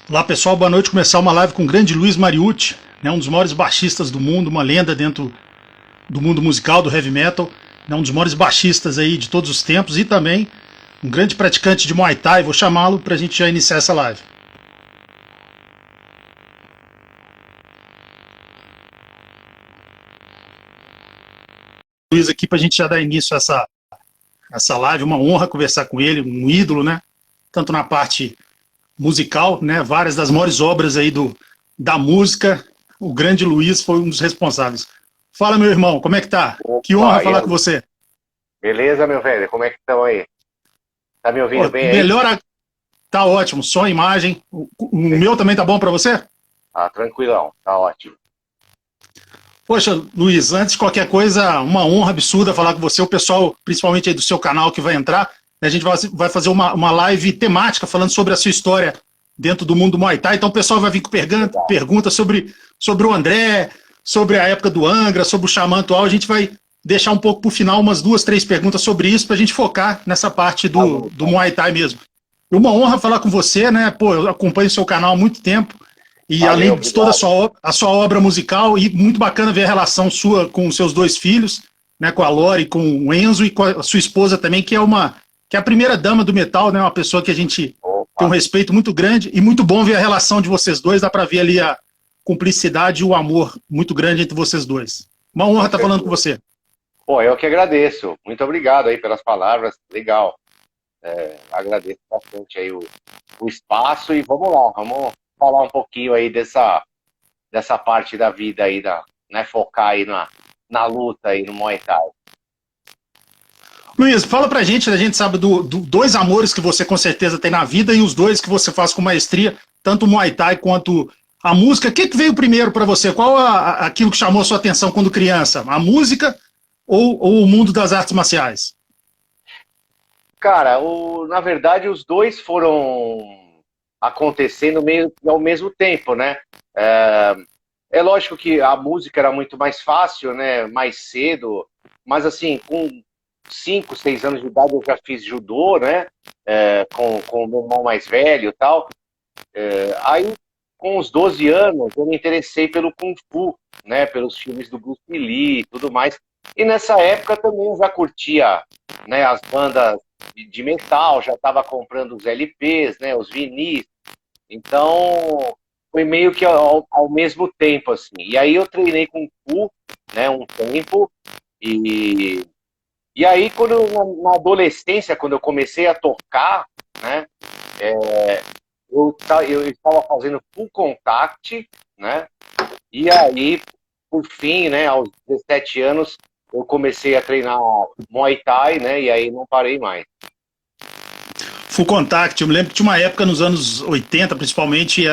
Olá pessoal, boa noite. Começar uma live com o grande Luiz Mariucci, né, um dos maiores baixistas do mundo, uma lenda dentro do mundo musical, do heavy metal, né, um dos maiores baixistas aí de todos os tempos e também um grande praticante de Muay Thai. Vou chamá-lo para a gente já iniciar essa live. Luiz aqui para a gente já dar início a essa live, uma honra conversar com ele, um ídolo, né? Tanto na parte musical, né? Várias das maiores obras aí da música. O grande Luiz foi um dos responsáveis. Fala, meu irmão, como é que tá? Que honra Opa, falar com você. beleza, meu velho? Como é que estão aí? Tá me ouvindo Pô, bem aí? melhor, tá ótimo, só a imagem. O meu também tá bom para você? Ah, tranquilão, tá ótimo. Poxa, Luiz, antes de qualquer coisa, uma honra absurda falar com você. O pessoal, principalmente aí do seu canal que vai entrar, né, a gente vai fazer uma live temática falando sobre a sua história dentro do mundo do Muay Thai. Então o pessoal vai vir com Legal. perguntas sobre o André, sobre a época do Angra, sobre o Xamã atual. A gente vai deixar um pouco para o final umas 2, 3 perguntas sobre isso para a gente focar nessa parte Tá bom, do Muay Thai mesmo. E uma honra falar com você, né? Pô, eu acompanho o seu canal há muito tempo. E valeu, além de toda obrigado. a sua obra musical, e muito bacana ver a relação sua com os seus dois filhos, né, com a Lori, com o Enzo e com a sua esposa também, que é a primeira dama do metal, né, uma pessoa que a gente tem um Opa, respeito muito grande e muito bom ver a relação de vocês dois, dá para ver ali a cumplicidade e o amor muito grande entre vocês dois. Uma honra com estar falando com certeza. você. Pô, eu que agradeço. Muito obrigado aí pelas palavras. Legal. Agradeço bastante aí o espaço e vamos lá, vamos falar um pouquinho aí dessa parte da vida aí, né, focar aí na luta aí no Muay Thai. Luiz, fala pra gente, a gente sabe do dois amores que você com certeza tem na vida e os dois que você faz com maestria, tanto o Muay Thai quanto a música. O que veio primeiro para você? Qual aquilo que chamou a sua atenção quando criança? A música ou o mundo das artes marciais? Cara, na verdade, os dois foram acontecendo meio que ao mesmo tempo, né? É lógico que a música era muito mais fácil, né? Mais cedo, mas assim, com 5, 6 anos de idade eu já fiz judô, né? Com o meu irmão mais velho e tal. Aí, com os 12 anos, eu me interessei pelo Kung Fu, né? Pelos filmes do Bruce Lee e tudo mais. E nessa época também eu já curtia, né, as bandas de metal, já estava comprando os LPs, né, os vinis. Então, foi meio que ao mesmo tempo, assim. E aí eu treinei Kung Fu, né, um tempo. E, e aí, na adolescência, quando eu comecei a tocar, né, eu estava fazendo full contact, né? E aí, por fim, né, aos 17 anos, eu comecei a treinar Muay Thai, né? E aí não parei mais. Full Contact, eu me lembro que tinha uma época nos anos 80, principalmente,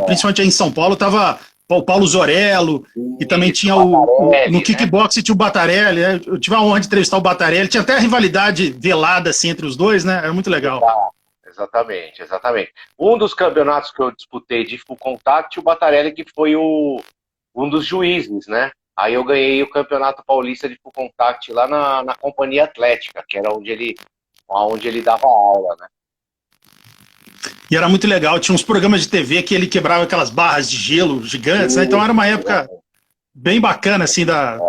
principalmente aí em São Paulo, tava o Paulo Zorello, e também Isso, tinha no Batarelli, né? kickbox tinha o Batarelli, né? Eu tive a honra de entrevistar o Batarelli, tinha até a rivalidade velada assim, entre os dois, né? Era muito legal. Exato, exatamente, exatamente. Um dos campeonatos que eu disputei de full contact, o Batarelli que foi um dos juízes, né? Aí eu ganhei o campeonato paulista de full contact lá na Companhia Atlética, que era onde ele dava aula, né? E era muito legal, tinha uns programas de TV que ele quebrava aquelas barras de gelo gigantes, né? Então era uma época Isso, bem bacana, assim, da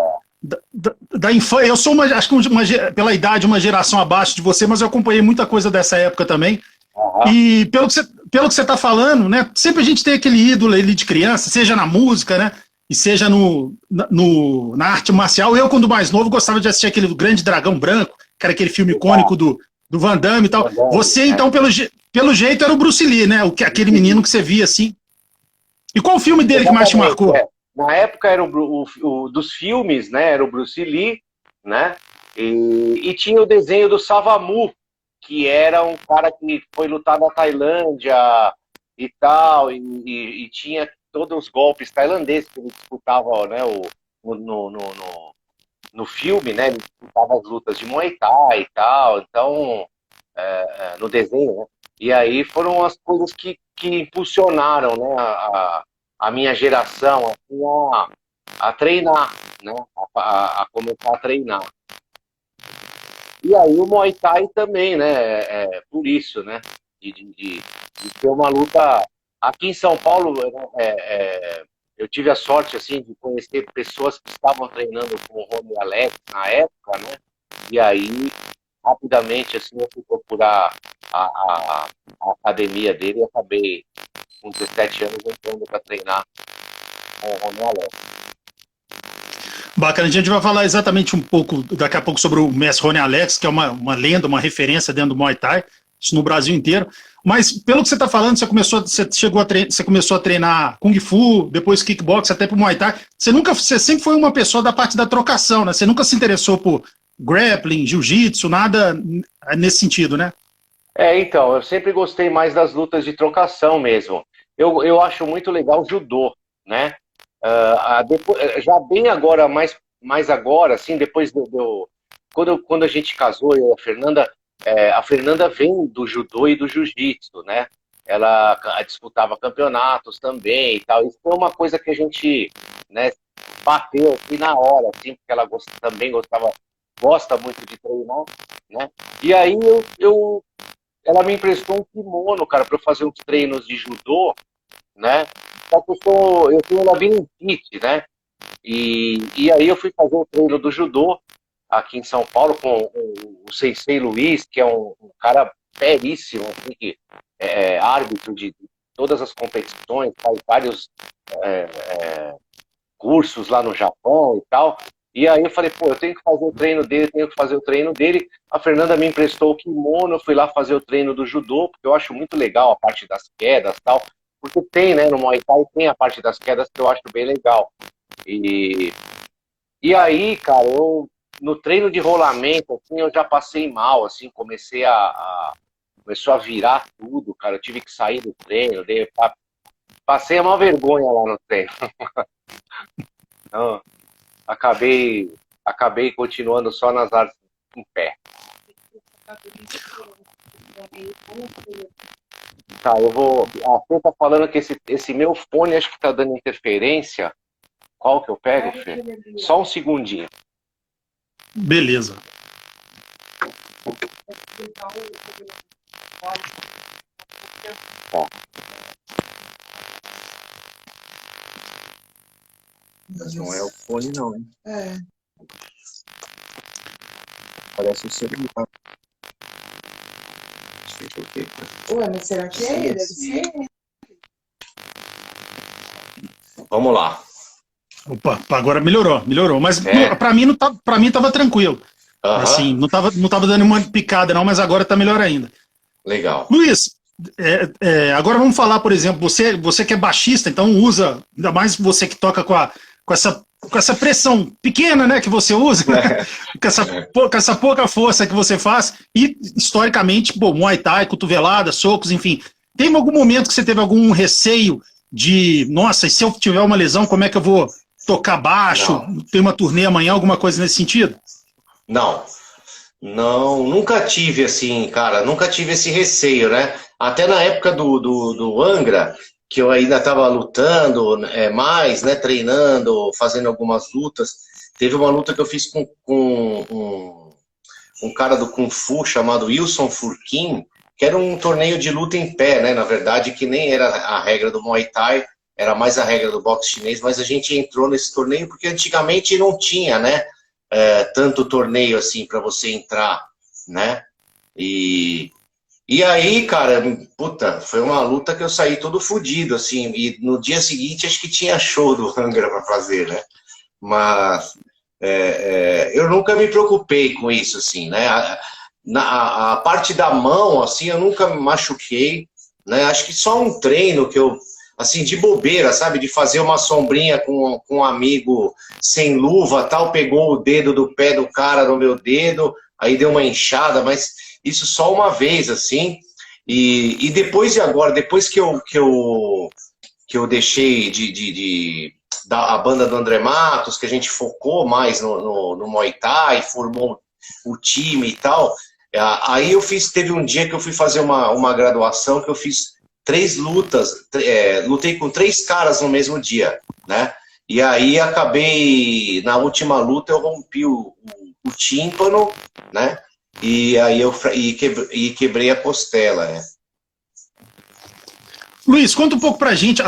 infância. Eu sou, acho que pela idade, uma geração abaixo de você, mas eu acompanhei muita coisa dessa época também. aham, E pelo que você está falando, né? Sempre a gente tem aquele ídolo ali de criança, seja na música, né? E seja na arte marcial. Eu, quando mais novo, gostava de assistir aquele Grande Dragão Branco, que era aquele filme icônico exato, do Van Damme e tal. andando, Você, né? então, pelo jeito, era o Bruce Lee, né? Aquele menino que você via assim. E qual o filme dele que mais te Exatamente, marcou? Na época era dos filmes, né? Era o Bruce Lee, né? E tinha o desenho do Savamu, que era um cara que foi lutar na Tailândia e tal, e tinha todos os golpes tailandeses que ele disputava, né? No filme, né? Ele disputava as lutas de Muay Thai e tal, então, no desenho, né? E aí foram as coisas que impulsionaram, né? A minha geração assim, a treinar, né? A começar a treinar. E aí o Muay Thai também, né? Por isso, né? De ter uma luta. aqui em São Paulo, eu tive a sorte assim de conhecer pessoas que estavam treinando com o Rony Alex na época, né? E aí, rapidamente, assim, eu fui procurar a academia dele e acabei, com 17 anos, entrando para treinar com o Rony Alex. Bacana, a gente vai falar exatamente um pouco, daqui a pouco, sobre o mestre Rony Alex, que é uma lenda, uma referência dentro do Muay Thai, isso no Brasil inteiro. Mas, pelo que você está falando, você começou a treinar Kung Fu, depois kickbox, até pro Muay Thai. Você sempre foi uma pessoa da parte da trocação, né? Você nunca se interessou por grappling, jiu-jitsu, nada nesse sentido, né? Então, eu sempre gostei mais das lutas de trocação mesmo. Eu acho muito legal o judô, né? Já bem agora, mais agora, assim, depois quando a gente casou, eu e a Fernanda vem do judô e do jiu-jitsu, né? Ela disputava campeonatos também e tal. Isso foi uma coisa que a gente, né, bateu aqui na hora, assim, porque ela também gosta muito de treinar, né? E aí ela me emprestou um kimono, cara, para eu fazer uns treinos de judô, né? Só que eu tenho labirintite, né? E aí eu fui fazer o treino do judô aqui em São Paulo com o Sensei Luiz, que é um cara períssimo, assim, que é árbitro de todas as competições, faz vários cursos lá no Japão e tal. E aí eu falei, pô, eu tenho que fazer o treino dele, tenho que fazer o treino dele. A Fernanda me emprestou o kimono, eu fui lá fazer o treino do judô, porque eu acho muito legal a parte das quedas e tal. Porque tem, né, no Muay Thai tem a parte das quedas que eu acho bem legal. E aí, cara, no treino de rolamento, assim, eu já passei mal, assim, começou a virar tudo, cara. Eu tive que sair do treino, passei uma vergonha lá no treino. Então, acabei continuando só nas artes em pé. Tá, a Fê tá falando que esse meu fone acho que tá dando interferência. Qual que eu pego, Fê? Só um segundinho. Beleza. Ó. Não é o fone, não, hein? Parece o celular. Não sei por quê. Ué, mas será que é ele? Deve ser. Vamos lá. Opa, agora melhorou. Mas para mim para mim tava tranquilo. Assim, não tava dando uma picada não, mas agora tá melhor ainda. Legal. Luiz, agora vamos falar, por exemplo, você que é baixista, então usa, ainda mais você que toca com essa pressão pequena, né, que você usa, com essa pouca força que você faz, e historicamente, pô, Muay Thai, cotovelada, socos, enfim. Tem algum momento que você teve algum receio de, nossa, e se eu tiver uma lesão, como é que eu vou tocar baixo? Tem uma turnê amanhã, alguma coisa nesse sentido? Não, nunca tive assim, cara, nunca tive esse receio, né? Até na época do Angra, que eu ainda estava lutando mais, né, treinando, fazendo algumas lutas. Teve uma luta que eu fiz com um cara do Kung Fu chamado Wilson Furquim, que era um torneio de luta em pé, né? Na verdade, que nem era a regra do Muay Thai, era mais a regra do boxe chinês, mas a gente entrou nesse torneio porque antigamente não tinha, né? Tanto torneio assim para você entrar, né? E aí, cara, puta, foi uma luta que eu saí todo fodido, assim, e no dia seguinte acho que tinha show do Angra para fazer, né? Mas eu nunca me preocupei com isso, assim, né? A parte da mão, assim, eu nunca me machuquei, né? Acho que só um treino que eu, assim, de bobeira, sabe? De fazer uma sombrinha com um amigo sem luva, tal, pegou o dedo do pé do cara no meu dedo, aí deu uma inchada, mas isso só uma vez, assim. E depois de agora, depois que eu deixei a banda do André Matos, que a gente focou mais no Muay Thai, formou o time e tal, aí teve um dia que eu fui fazer uma graduação que eu fiz 3 lutas, lutei com 3 caras no mesmo dia, né? E aí acabei, na última luta eu rompi o tímpano, né? E aí quebrei a costela, né? Luiz, conta um pouco pra gente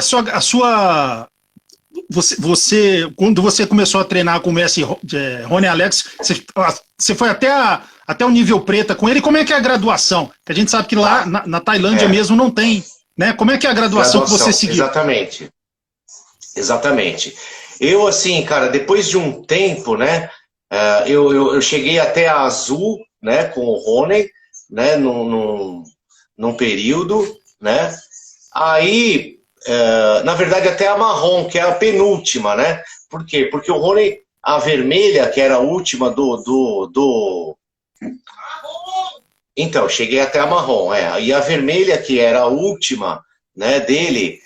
quando você começou a treinar com o mestre Rony Alex, você foi até o nível preta com ele. Como é que é a graduação? Que a gente sabe que lá na Tailândia mesmo não tem, né? Como é que é a graduação que você seguiu? Exatamente. Eu, assim, cara, depois de um tempo, né, eu cheguei até a azul, né, com o Rony, né, num período, né, aí, na verdade, até a marrom, que é a penúltima, né, por quê? Porque o Rony, a vermelha, que era a última Então, cheguei até a marrom, e a vermelha, que era a última, né, dele,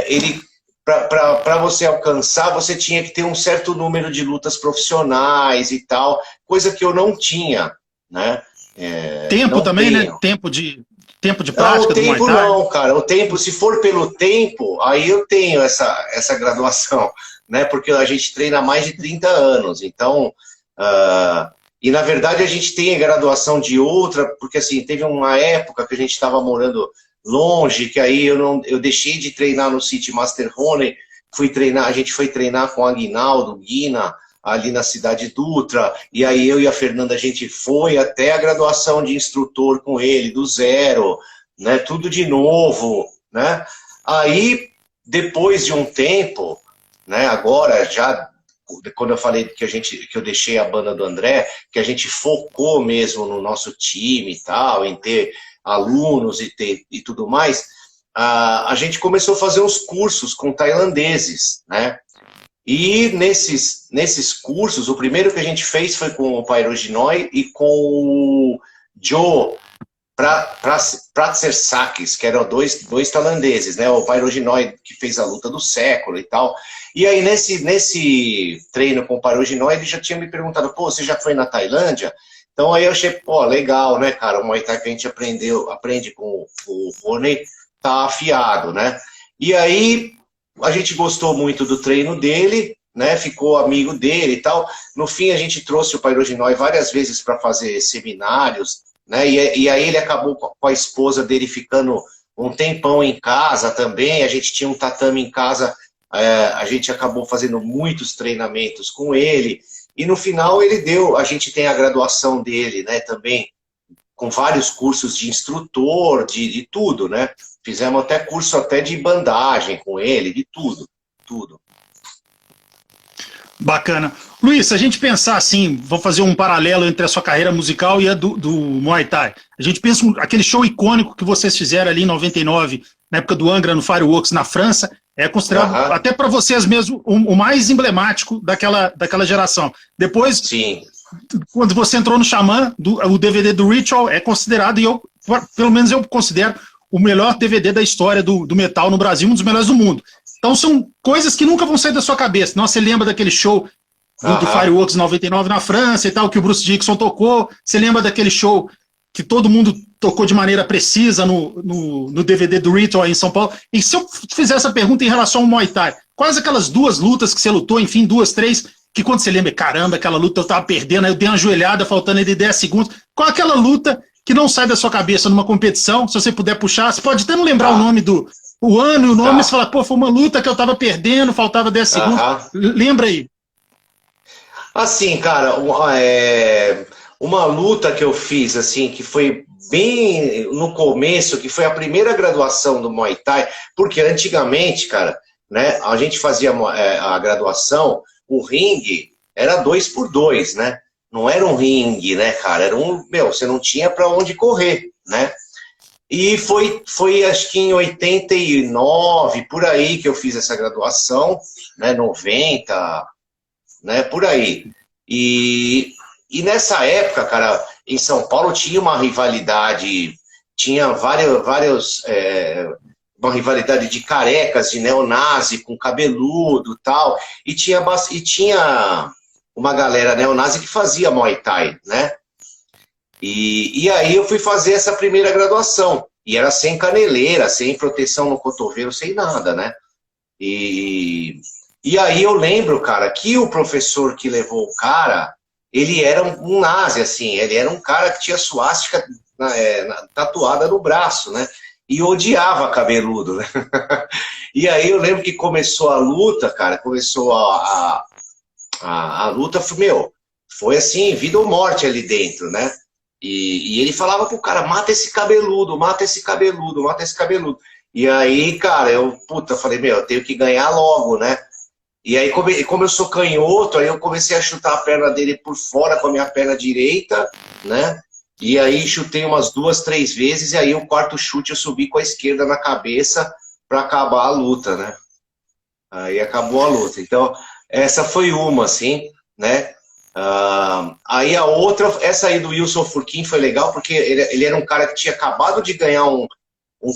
ele... Para você alcançar, você tinha que ter um certo número de lutas profissionais e tal, coisa que eu não tinha, né? Tempo também, né? Tempo de prática do Muay Thai? Não, cara. O tempo, se for pelo tempo, aí eu tenho essa graduação, né? Porque a gente treina há mais de 30 anos, então... e, na verdade, a gente tem a graduação de outra, porque, assim, teve uma época que a gente estava morando longe, que aí eu deixei de treinar no City Master Rony, a gente foi treinar com o Aguinaldo, Guina, ali na cidade Dutra, e aí eu e a Fernanda, a gente foi até a graduação de instrutor com ele, do zero, né, tudo de novo, né, aí, depois de um tempo, né, agora já, quando eu falei que eu deixei a banda do André, que a gente focou mesmo no nosso time e tal, em ter alunos e tudo mais, a gente começou a fazer uns cursos com tailandeses, né? E nesses cursos, o primeiro que a gente fez foi com o Pairoginoi e com o Joe Pratsersakis, que eram dois tailandeses, né? O Pairoginoi, que fez a luta do século e tal. E aí, nesse treino com o Pairoginoi, ele já tinha me perguntado, pô, você já foi na Tailândia? Então aí eu achei, pô, legal, né, cara? O Muay Thai que a gente aprende com o Rony, tá afiado, né? E aí a gente gostou muito do treino dele, né? Ficou amigo dele e tal. No fim a gente trouxe o Pairoginoi várias vezes para fazer seminários, né? E aí ele acabou com a esposa dele ficando um tempão em casa também. A gente tinha um tatame em casa, a gente acabou fazendo muitos treinamentos com ele. E no final a gente tem a graduação dele, né, também, com vários cursos de instrutor, de tudo, né? Fizemos até curso até de bandagem com ele, de tudo. Bacana. Luiz, se a gente pensar assim, vou fazer um paralelo entre a sua carreira musical e a do Muay Thai. A gente pensa aquele show icônico que vocês fizeram ali em 99, na época do Angra, no Fireworks, na França, é considerado, até para vocês mesmo, o mais emblemático daquela geração. Depois, sim, quando você entrou no Xamã, o DVD do Ritual é considerado, e pelo menos eu considero, o melhor DVD da história do metal no Brasil, um dos melhores do mundo. Então são coisas que nunca vão sair da sua cabeça. Nossa, você lembra daquele show do Fireworks 99 na França e tal, que o Bruce Dickinson tocou? Você lembra daquele show que todo mundo tocou de maneira precisa no DVD do Ritual em São Paulo? E se eu fizer essa pergunta em relação ao Muay Thai, quais aquelas duas lutas que você lutou, enfim, 2, 3, que quando você lembra, caramba, aquela luta eu tava perdendo, aí eu dei uma joelhada, faltando de 10 segundos. Qual é aquela luta que não sai da sua cabeça numa competição? Se você puder puxar, você pode até não lembrar o nome o ano e o nome, você fala, pô, foi uma luta que eu tava perdendo, faltava 10 segundos. Lembra aí. Assim, cara, uma luta que eu fiz, assim, que foi bem no começo, que foi a primeira graduação do Muay Thai, porque antigamente, cara, né, a gente fazia a graduação, o ringue era 2x2, né? Não era um ringue, né, cara? Era você não tinha pra onde correr, né? E foi acho que em 89, por aí, que eu fiz essa graduação, né, 90, né, por aí. E nessa época, cara, em São Paulo tinha uma rivalidade, tinha uma rivalidade de carecas, de neonazi com cabeludo e tal, e tinha uma galera neonazi que fazia Muay Thai, né? E aí eu fui fazer essa primeira graduação. E era sem caneleira, sem proteção no cotovelo, sem nada, né? E aí eu lembro, cara, que o professor que levou o cara, ele era um nazi, assim. Ele era um cara que tinha suástica tatuada no braço, né? e odiava cabeludo, né? E aí eu lembro que começou a luta, cara, começou a luta, foi assim, vida ou morte ali dentro, né? E ele falava pro cara, mata esse cabeludo, mata esse cabeludo, mata esse cabeludo. E aí, cara, eu falei, eu tenho que ganhar logo, né? E aí, como eu sou canhoto, aí eu comecei a chutar a perna dele por fora com a minha perna direita, né? E aí chutei umas 2, 3 vezes, e aí o quarto chute eu subi com a esquerda na cabeça para acabar a luta, né? Aí acabou a luta. Então, essa foi uma, assim, né? Aí a outra, essa aí do Wilson Furquim foi legal, porque ele era um cara que tinha acabado de ganhar um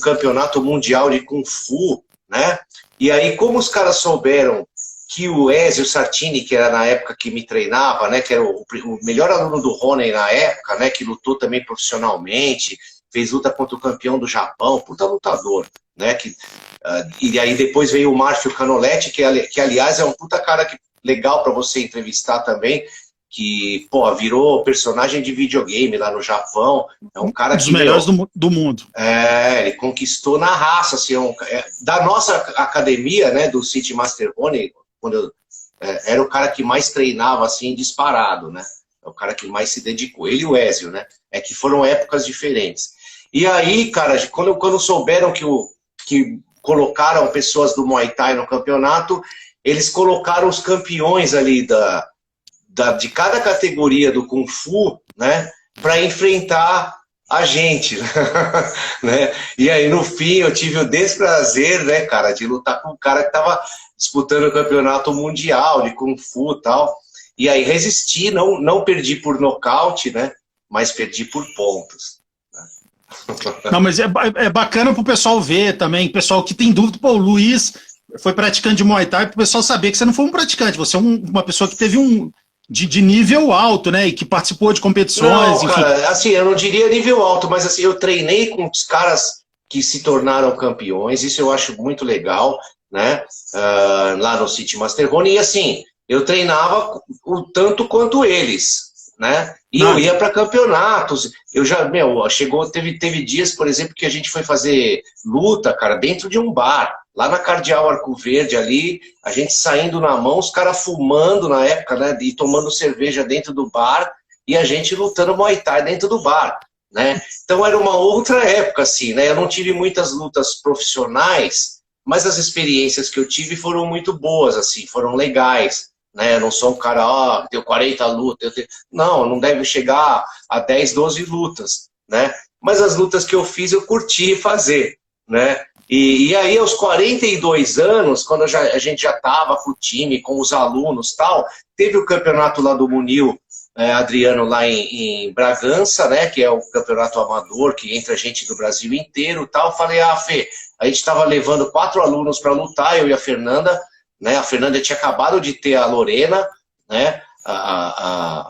campeonato mundial de Kung Fu, né? E aí, como os caras souberam que o Ezio Sartini, que era na época que me treinava, né, que era o melhor aluno do Rony na época, né, que lutou também profissionalmente, fez luta contra o campeão do Japão, puta lutador, né, e aí depois veio o Márcio Canoletti, que aliás é um puta cara legal para você entrevistar também, que, pô, virou personagem de videogame lá no Japão, é um cara dos melhores do mundo. Ele conquistou na raça, assim, da nossa academia, né, do City Master Rony, quando era o cara que mais treinava, assim, disparado, né? É o cara que mais se dedicou. Ele e o Ezio, né? É que foram épocas diferentes. E aí, cara, quando souberam que colocaram pessoas do Muay Thai no campeonato, eles colocaram os campeões ali de cada categoria do Kung Fu, né? Para enfrentar a gente, né? E aí, no fim, eu tive o desprazer, né, cara, de lutar com um cara que tava disputando o campeonato mundial de Kung Fu e tal. E aí resisti, não perdi por nocaute, né? Mas perdi por pontos. Não, mas é bacana pro pessoal ver também, pessoal que tem dúvida, pô, o Luiz foi praticante de Muay Thai, pro pessoal saber que você não foi um praticante, você é uma pessoa que teve de nível alto, né? E que participou de competições. Não, cara, assim, eu não diria nível alto, mas assim, eu treinei com os caras que se tornaram campeões, isso eu acho muito legal, né? Lá no City Master Rony, e assim, eu treinava o tanto quanto eles, né? E eu ia para campeonatos. Eu já, teve dias, por exemplo, que a gente foi fazer luta, cara, dentro de um bar, lá na Cardeal Arco Verde ali, a gente saindo na mão, os caras fumando na época, né? E tomando cerveja dentro do bar, e a gente lutando Muay Thai dentro do bar, né? Então era uma outra época, assim, né? Eu não tive muitas lutas profissionais, mas as experiências que eu tive foram muito boas, assim, foram legais, né? Eu não sou um cara, tenho 40 lutas, não deve chegar a 10, 12 lutas, né? Mas as lutas que eu fiz, eu curti fazer, né? E aí, aos 42 anos, quando a gente já estava com o time, com os alunos e tal, teve o campeonato lá do Munil, Adriano, lá em Bragança, né? Que é o campeonato amador, que entra gente do Brasil inteiro e tal. Falei, Fê, a gente estava levando 4 alunos para lutar, eu e a Fernanda, né? A Fernanda tinha acabado de ter a Lorena, né? A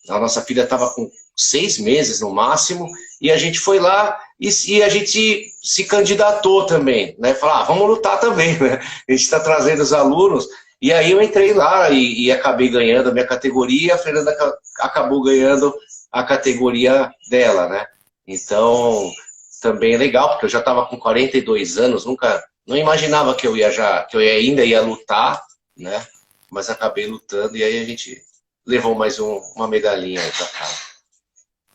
nossa filha estava com 6 meses no máximo, e a gente foi lá e a gente se candidatou também, né? Falar, vamos lutar também, né? A gente está trazendo os alunos, e aí eu entrei lá e acabei ganhando a minha categoria, e a Fernanda acabou ganhando a categoria dela, né? Então, também é legal, porque eu já estava com 42 anos, não imaginava que eu ainda ia lutar, né? Mas acabei lutando, e aí a gente levou mais uma medalhinha aí pra casa.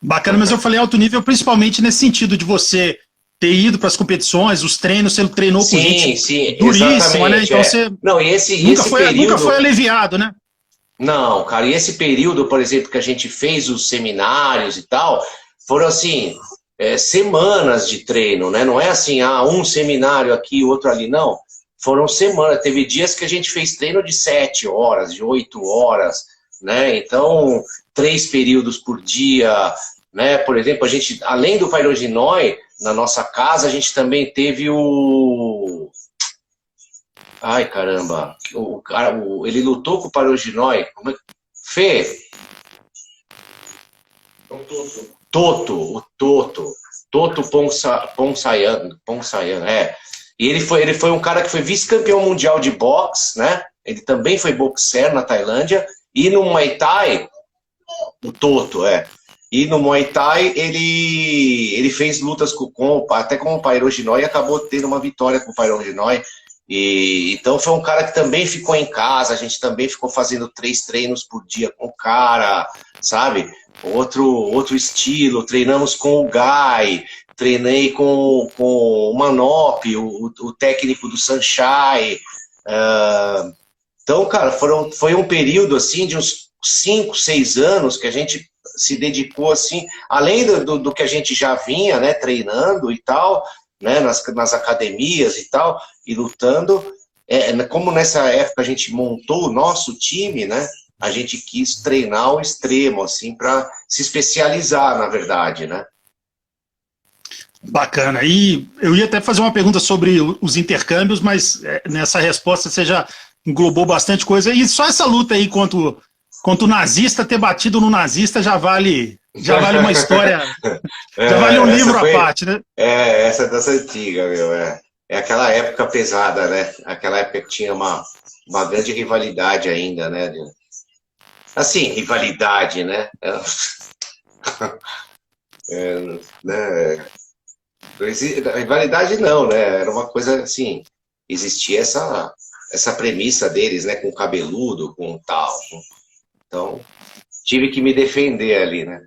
Bacana, mas eu falei alto nível principalmente nesse sentido de você ter ido para as competições, os treinos, você treinou com gente duríssima, né? Então você não, nunca foi aliviado, né? Não, cara, e esse período, por exemplo, que a gente fez os seminários e tal, foram assim, semanas de treino, né? Não é assim, um seminário aqui, outro ali, não. Foram semanas, teve dias que a gente fez treino de 7 horas, de 8 horas, né? Então, 3 períodos por dia, né? Por exemplo, a gente, além do Pyroginói, na nossa casa, a gente também teve o... Ai, caramba, ele lutou com o Pyroginói. Fê? O Toto Ponsayan, E ele foi um cara que foi vice-campeão mundial de boxe, né? Ele também foi boxer na Tailândia. E no Muay Thai, o Toto, E no Muay Thai ele fez lutas até com o Pairoginói e acabou tendo uma vitória com o Pairoginói. Então foi um cara que também ficou em casa, a gente também ficou fazendo 3 treinos por dia com o cara, sabe? Outro estilo, treinamos com o Guy, treinei com o Manop, o técnico do Sunshine. Então, cara, foi um período assim de uns 5, 6 anos que a gente se dedicou assim, além do que a gente já vinha, né, treinando e tal, né, nas academias e tal, e lutando, como nessa época a gente montou o nosso time, né, a gente quis treinar ao extremo, assim, para se especializar, na verdade, né. Bacana. E eu ia até fazer uma pergunta sobre os intercâmbios, mas nessa resposta você já englobou bastante coisa. E só essa luta aí contra o nazista, ter batido no nazista já vale uma história, já vale um livro à parte, né? Essa é das antigas, meu. É aquela época pesada, né? Aquela época que tinha uma grande rivalidade ainda, né? Assim, rivalidade, né? Né? Rivalidade não, né? Era uma coisa assim, existia essa premissa deles, né? Com cabeludo, com tal. Então, tive que me defender ali, né?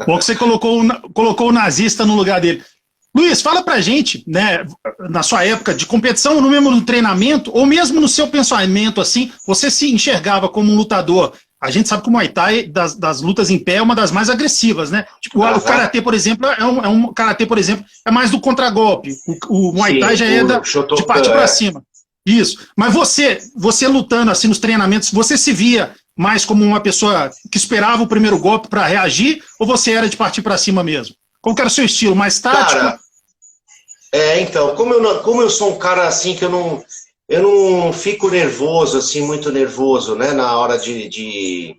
Bom que você colocou o nazista no lugar dele. Luiz, fala pra gente, né, na sua época de competição, no mesmo no treinamento, ou mesmo no seu pensamento, assim, você se enxergava como um lutador. A gente sabe que o Muay Thai, das lutas em pé, é uma das mais agressivas, né? Tipo, o Karatê, por exemplo, Karatê, por exemplo, é mais do contragolpe. O Muay Thai já é de partir pra cima. Isso. Mas você lutando assim nos treinamentos, você se via mais como uma pessoa que esperava o primeiro golpe para reagir, ou você era de partir para cima mesmo? Qual que era o seu estilo? Mais tático? Cara, então, como eu sou um cara assim que eu não fico nervoso, assim, muito nervoso, né, na hora de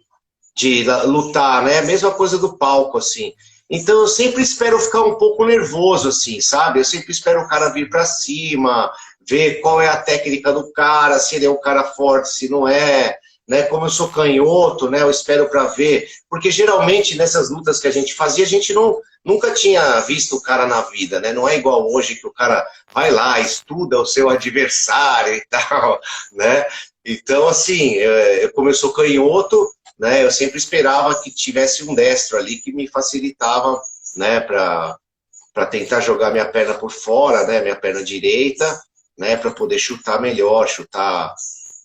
lutar, né, mesma coisa do palco, assim. Então eu sempre espero ficar um pouco nervoso, assim, sabe? Eu sempre espero o cara vir para cima, ver qual é a técnica do cara, se ele é um cara forte, se não é, né? Como eu sou canhoto, né? Eu espero para ver, porque geralmente nessas lutas que a gente fazia, a gente nunca tinha visto o cara na vida, né? Não é igual hoje que o cara vai lá, estuda o seu adversário e tal, né? Então, assim, como eu sou canhoto, né? Eu sempre esperava que tivesse um destro ali que me facilitava, né? Para tentar jogar minha perna por fora, né? Minha perna direita, né? Para poder chutar melhor, chutar,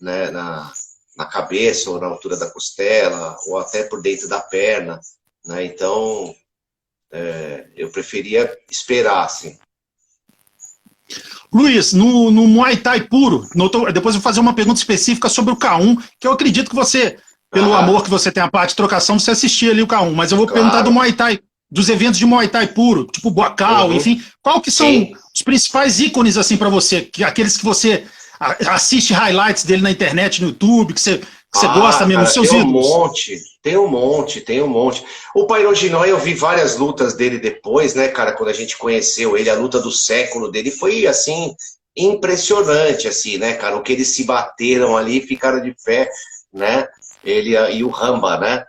né? Na cabeça ou na altura da costela ou até por dentro da perna, né? Então eu preferia esperar, assim. Luiz, no Muay Thai puro, depois eu vou fazer uma pergunta específica sobre o K1, que eu acredito que você, pelo amor que você tem a parte de trocação, você assistia ali o K1, mas eu vou perguntar do Muay Thai, dos eventos de Muay Thai puro, tipo Boacal, enfim, qual que são os principais ícones assim para você, aqueles que você assiste highlights dele na internet, no YouTube, que você gosta mesmo, os seus ídolos? Tem um monte. O Pairoginói, eu vi várias lutas dele depois, né, cara, quando a gente conheceu ele, a luta do século dele foi, assim, impressionante, assim, né, cara, o que eles se bateram ali, ficaram de pé, né, ele e o Ramba, né.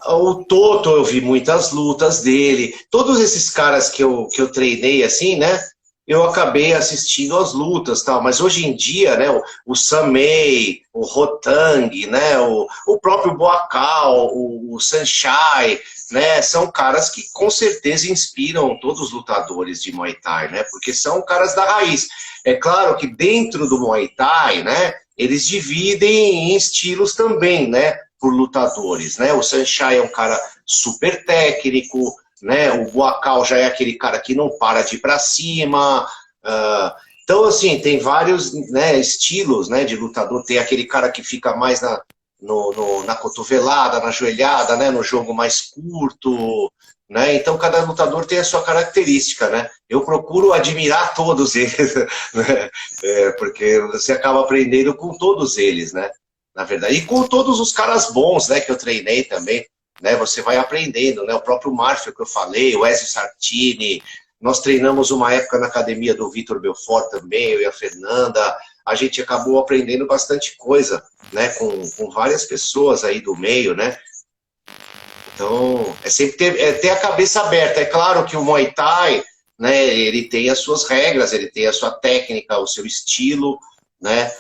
O Toto, eu vi muitas lutas dele, todos esses caras que eu treinei, assim, né, eu acabei assistindo as lutas, tal, mas hoje em dia, né, o Samei, o Rotang, né, o próprio Boacal, o Sunshine, né, são caras que com certeza inspiram todos os lutadores de Muay Thai, né, porque são caras da raiz. É claro que dentro do Muay Thai, né, eles dividem em estilos também, né, por lutadores, né, o Sunshine é um cara super técnico, né? O Boacal já é aquele cara que não para de ir para cima. Então, assim, tem vários, né, estilos, né, de lutador. Tem aquele cara que fica mais na cotovelada, na joelhada, né, no jogo mais curto. Né? Então, cada lutador tem a sua característica. Né? Eu procuro admirar todos eles, né? Porque você acaba aprendendo com todos eles, né? Na verdade. E com todos os caras bons, né, que eu treinei também. Né, você vai aprendendo, né? O próprio Márcio que eu falei, o Ezio Sartini, nós treinamos uma época na academia do Vitor Belfort também, eu e a Fernanda, a gente acabou aprendendo bastante coisa, né? Com várias pessoas aí do meio, né? Então, é sempre ter a cabeça aberta. É claro que o Muay Thai, né, ele tem as suas regras, ele tem a sua técnica, o seu estilo, né?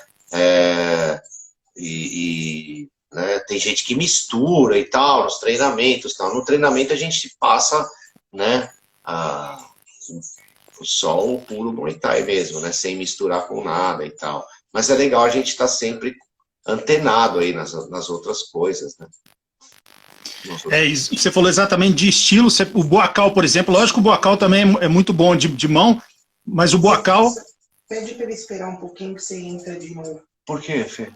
Né, tem gente que mistura e tal, nos treinamentos, tal. No treinamento a gente passa, né, só o puro Muay Thai mesmo, né, sem misturar com nada e tal. Mas é legal a gente estar sempre antenado aí nas outras coisas, né? Você falou exatamente de estilo. O Boacal, por exemplo, lógico que o Boacal também é muito bom de mão, mas o Boacal... Pede para ele esperar um pouquinho que você entra de novo. Por quê, Fê?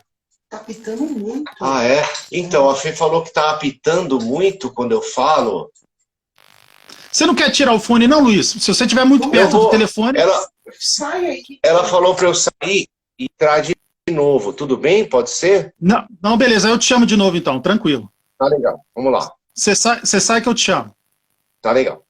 Tá apitando muito. Ah, é? Então, a Fê falou que tá apitando muito quando eu falo. Você não quer tirar o fone não, Luiz? Se você estiver muito perto do telefone... Sai aí. Ela falou para eu sair e entrar de novo. Tudo bem? Pode ser? Não, beleza. Eu te chamo de novo então, tranquilo. Tá legal. Vamos lá. Você sai que eu te chamo. Tá legal.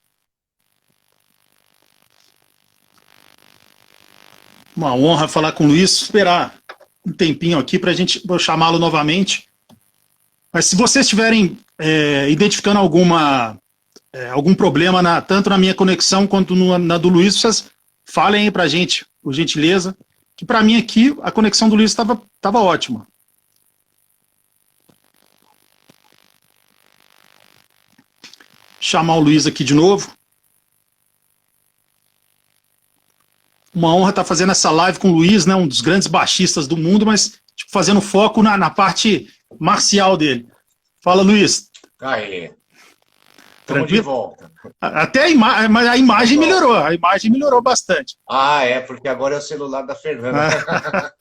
Uma honra falar com o Luiz. Esperar um tempinho aqui para a gente chamá-lo novamente. Mas se vocês estiverem identificando algum problema tanto na minha conexão quanto na do Luiz, vocês falem aí para a gente, por gentileza. Que para mim aqui a conexão do Luiz estava ótima. Chamar o Luiz aqui de novo. Uma honra estar fazendo essa live com o Luiz, né, um dos grandes baixistas do mundo, mas tipo, fazendo foco na parte marcial dele. Fala, Luiz. Aê. Tranquilo? De volta. Até mas a imagem melhorou, a imagem melhorou bastante. Ah, porque agora é o celular da Fernanda.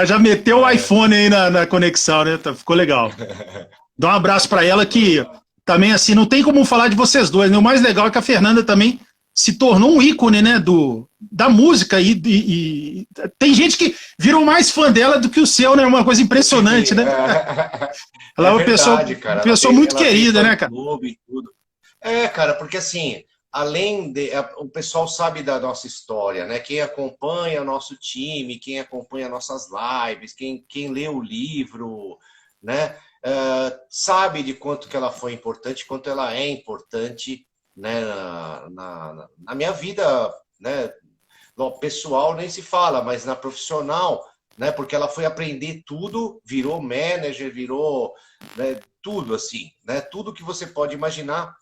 Já meteu o iPhone aí na conexão, né? Ficou legal. Dá um abraço para ela que também, assim, não tem como falar de vocês dois, né? O mais legal é que a Fernanda também se tornou um ícone, né, da música e tem gente que virou mais fã dela do que o seu, né? Uma coisa impressionante, né? Ela é uma pessoa muito querida, né, cara? E tudo. Cara, porque assim, o pessoal sabe da nossa história, né? Quem acompanha o nosso time, quem acompanha nossas lives, quem lê o livro, né? Sabe de quanto que ela foi importante, quanto ela é importante, né, na minha vida, né, pessoal nem se fala, mas na profissional, né, porque ela foi aprender tudo, virou manager, virou, né, tudo assim, né, tudo que você pode imaginar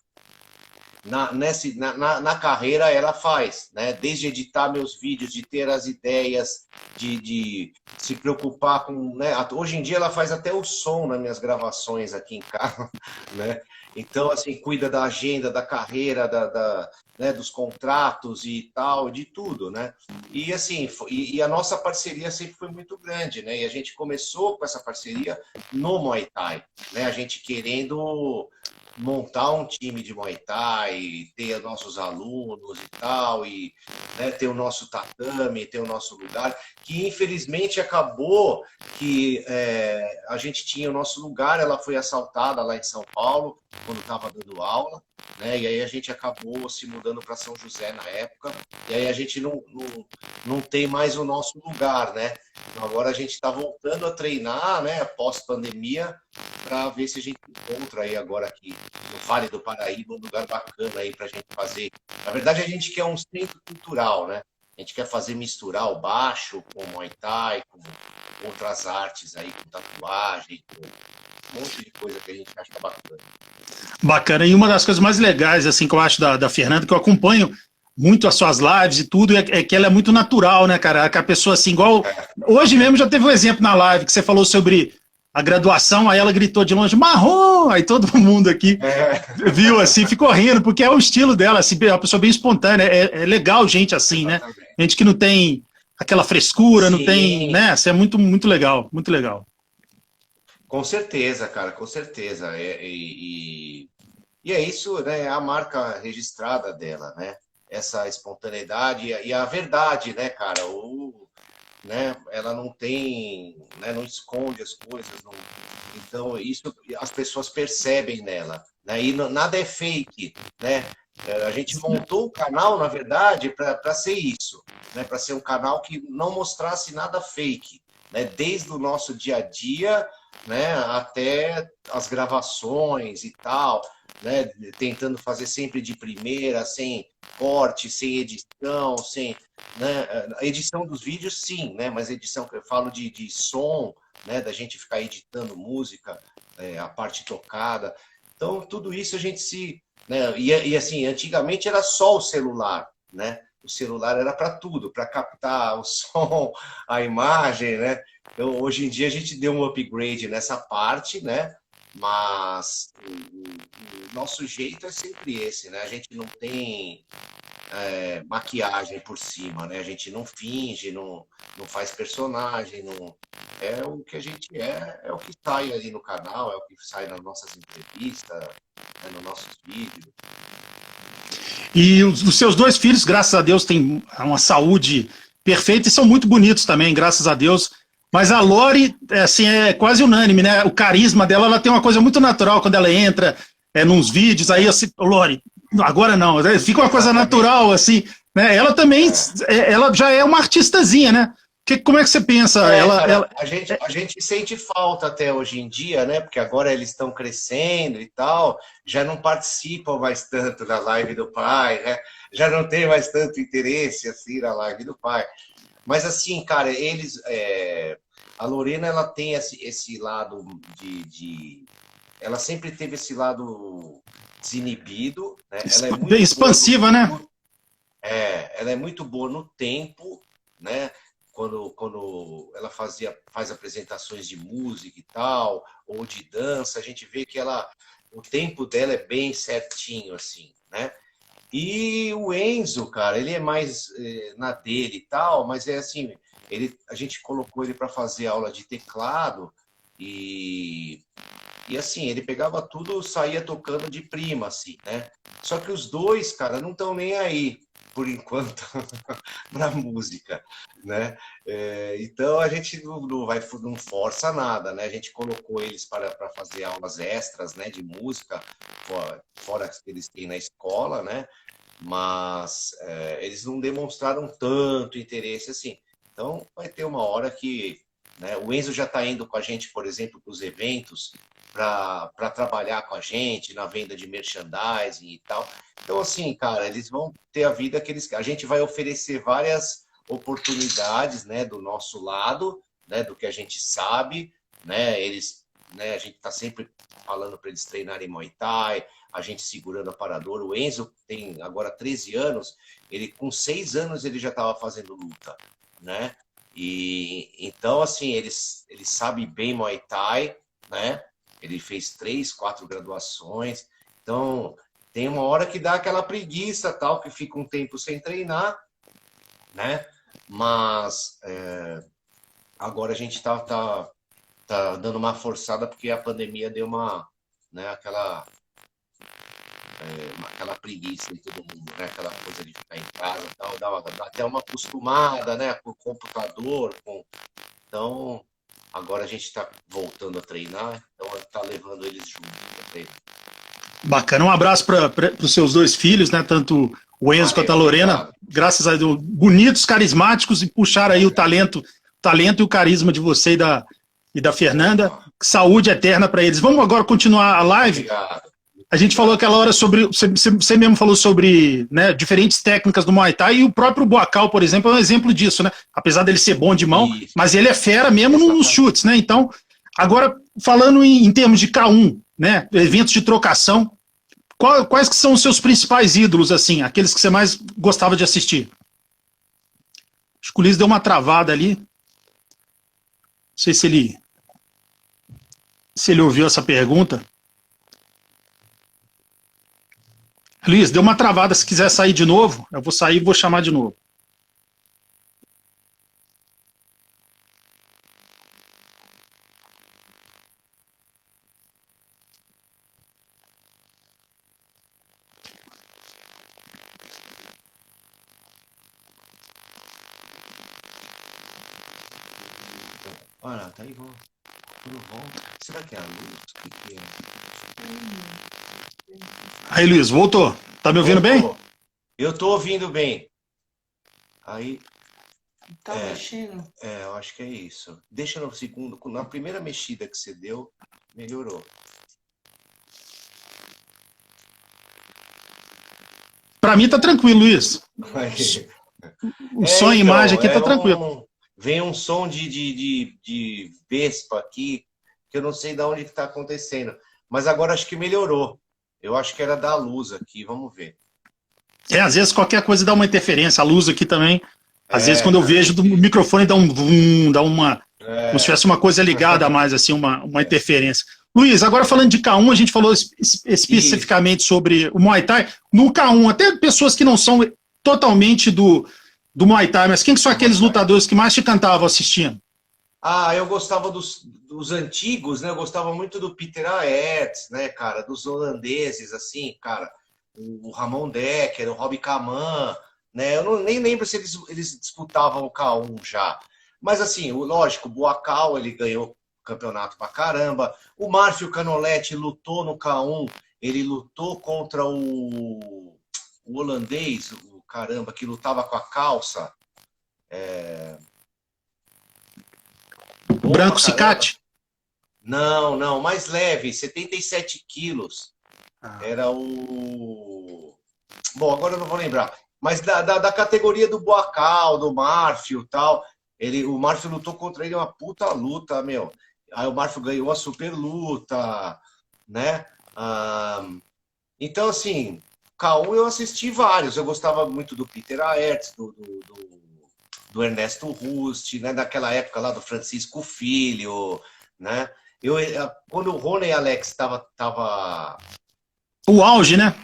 na carreira ela faz, né, desde editar meus vídeos, de ter as ideias, de se preocupar com, né, hoje em dia ela faz até o som nas minhas gravações aqui em casa, né. Então, assim, cuida da agenda, da carreira, né, dos contratos e tal, de tudo, né? E, assim, a nossa parceria sempre foi muito grande, né? E a gente começou com essa parceria no Muay Thai, né? A gente querendo montar um time de Muay Thai, ter nossos alunos e tal, e né, ter o nosso tatame, ter o nosso lugar, que infelizmente acabou que a gente tinha o nosso lugar, ela foi assaltada lá em São Paulo, quando estava dando aula, né, e aí a gente acabou se mudando para São José na época, e aí a gente não tem mais o nosso lugar, né? Então agora a gente está voltando a treinar, né, após pandemia, para ver se a gente encontra aí agora aqui no Vale do Paraíba um lugar bacana aí para a gente fazer. Na verdade, a gente quer um centro cultural, né? A gente quer misturar o baixo com o Muay Thai, com outras artes aí, com tatuagem, com um monte de coisa que a gente acha bacana. Bacana. E uma das coisas mais legais, assim, que eu acho da Fernanda, que eu acompanho muito as suas lives e tudo, é que ela é muito natural, né, cara? Que a pessoa, assim, igual... Hoje mesmo já teve um exemplo na live que você falou sobre a graduação, aí ela gritou de longe, marrom! Aí todo mundo aqui viu, assim, ficou rindo, porque é o estilo dela, assim, é uma pessoa bem espontânea, é legal gente assim, né? Gente que não tem aquela frescura, não tem, né? Isso é muito, muito legal, muito legal. Com certeza, cara, com certeza. E é isso, né? É a marca registrada dela, né? Essa espontaneidade e a verdade, né, cara? Né, ela não tem, né, não esconde as coisas, então isso as pessoas percebem nela, né? E nada é fake, né? A gente montou o canal, na verdade, para ser isso, né? Para ser um canal que não mostrasse nada fake, né? Desde o nosso dia a dia né, até as gravações e tal, né, tentando fazer sempre de primeira, sem corte, sem edição, sem, né, a edição dos vídeos sim, né, mas edição que eu falo de som, né, da gente ficar editando música, a parte tocada, então tudo isso a gente né, e assim, antigamente era só o celular, né, o celular era para tudo, para captar o som, a imagem, né? Então, hoje em dia a gente deu um upgrade nessa parte, né? Mas o nosso jeito é sempre esse, né? A gente não tem maquiagem por cima, né? A gente não finge, não faz personagem, não... É o que a gente é o que sai ali no canal, é o que sai nas nossas entrevistas, né? Nos nossos vídeos. E os seus dois filhos, graças a Deus, têm uma saúde perfeita e são muito bonitos também, graças a Deus. Mas a Lori, assim, é quase unânime, né? O carisma dela, ela tem uma coisa muito natural quando ela entra nos vídeos. Aí, assim, Lori, agora não. Fica uma coisa natural, assim. Né? Ela também, ela já é uma artistazinha, né? Como é que você pensa? Cara, a gente sente falta até hoje em dia, né? Porque agora eles estão crescendo e tal, já não participam mais tanto da live do pai, né? Já não tem mais tanto interesse assim na live do pai. Mas assim, cara, a Lorena, ela tem esse lado ela sempre teve esse lado desinibido, né? Ela é muito expansiva, né? Ela é muito boa no tempo, né? Quando ela faz apresentações de música e tal, ou de dança, a gente vê que o tempo dela é bem certinho, assim, né? E o Enzo, cara, ele é mais na dele e tal, mas é assim, a gente colocou ele para fazer aula de teclado e assim, ele pegava tudo, saía tocando de prima, assim, né? Só que os dois, cara, não estão nem aí, por enquanto, para música, né? Então a gente não força nada, né? A gente colocou eles para fazer aulas extras, né, de música, fora que eles têm na escola, né? Mas eles não demonstraram tanto interesse assim. Então vai ter uma hora que, né, o Enzo já está indo com a gente, por exemplo, para os eventos, para trabalhar com a gente na venda de merchandising e tal. Então, assim, cara, eles vão ter a vida que a gente vai oferecer várias oportunidades, né, do nosso lado, né, do que a gente sabe, né, né, a gente está sempre falando para eles treinarem Muay Thai, a gente segurando aparador. O Enzo tem agora 13 anos, com 6 anos ele já estava fazendo luta, né? E então, assim, ele sabe bem Muay Thai, né? Ele fez 3, 4 graduações. Então, tem uma hora que dá aquela preguiça, tal, que fica um tempo sem treinar, né? Mas agora a gente tá dando uma forçada porque a pandemia deu né, aquela preguiça em todo mundo, né? Aquela coisa de ficar em casa, tal, dá até uma acostumada, né? Com o computador, então agora a gente está voltando a treinar, então está levando eles juntos para treinar. Bacana, um abraço para os seus dois filhos, né? Tanto o Enzo quanto a Lorena, obrigado. Graças a Deus, bonitos, carismáticos, e puxaram aí o talento e o carisma de você e da Fernanda. Saúde eterna para eles. Vamos agora continuar a live. Obrigado. A gente falou aquela hora sobre, você mesmo falou sobre, né, diferentes técnicas do Muay Thai, e o próprio Boacal, por exemplo, é um exemplo disso, né? Apesar dele ser bom de mão, isso, mas ele é fera mesmo nos chutes, né? Então, agora, falando em termos de K1, né, eventos de trocação, quais que são os seus principais ídolos, assim, aqueles que você mais gostava de assistir? Acho que o Luiz deu uma travada ali. Não sei se ele ouviu essa pergunta. Luiz, deu uma travada, se quiser sair de novo, eu vou sair e vou chamar de novo. Olha, tá igual. Tudo bom? Será que é a luz? O que é? Aí, Luiz, voltou. Tá me ouvindo bem? Eu tô ouvindo bem. Aí. Tá mexendo? Eu acho que é isso. Deixa no segundo, na primeira mexida que você deu, melhorou. Pra mim tá tranquilo, Luiz. O som e imagem aqui tá tranquilo. Vem um som de Vespa aqui, que eu não sei de onde que tá acontecendo. Mas agora acho que melhorou. Eu acho que era da luz aqui, vamos ver. Às vezes qualquer coisa dá uma interferência. A luz aqui também. Às vezes quando eu vejo o microfone dá um vum, dá uma... Como se tivesse uma coisa ligada a mais, assim, uma interferência. Luiz, agora falando de K1, a gente falou especificamente sobre o Muay Thai. No K1, até pessoas que não são totalmente do Muay Thai, mas quem que são aqueles lutadores que mais te cantavam assistindo? Eu gostava dos antigos, né? Eu gostava muito do Peter Aerts, né, cara? Dos holandeses, assim, cara. O Ramon Decker, o Robbie Kaman, né? Eu nem lembro se eles disputavam o K1 já. Mas, assim, lógico, o Buakaw, ele ganhou campeonato pra caramba. O Márcio Canoletti lutou no K1, ele lutou contra o holandês, o caramba, que lutava com a calça. Branco Cicate? Não, mais leve, 77 quilos. Era o... Bom, agora eu não vou lembrar. Mas da categoria do Buakaw, do Márcio e tal, o Márcio lutou contra ele, uma puta luta, meu. Aí o Márcio ganhou a super luta, né? Então, assim, K1 eu assisti vários. Eu gostava muito do Peter Aerts, do Ernesto Rust, né? Daquela época lá do Francisco Filho, né? Quando o Rony Alex tava o auge, né?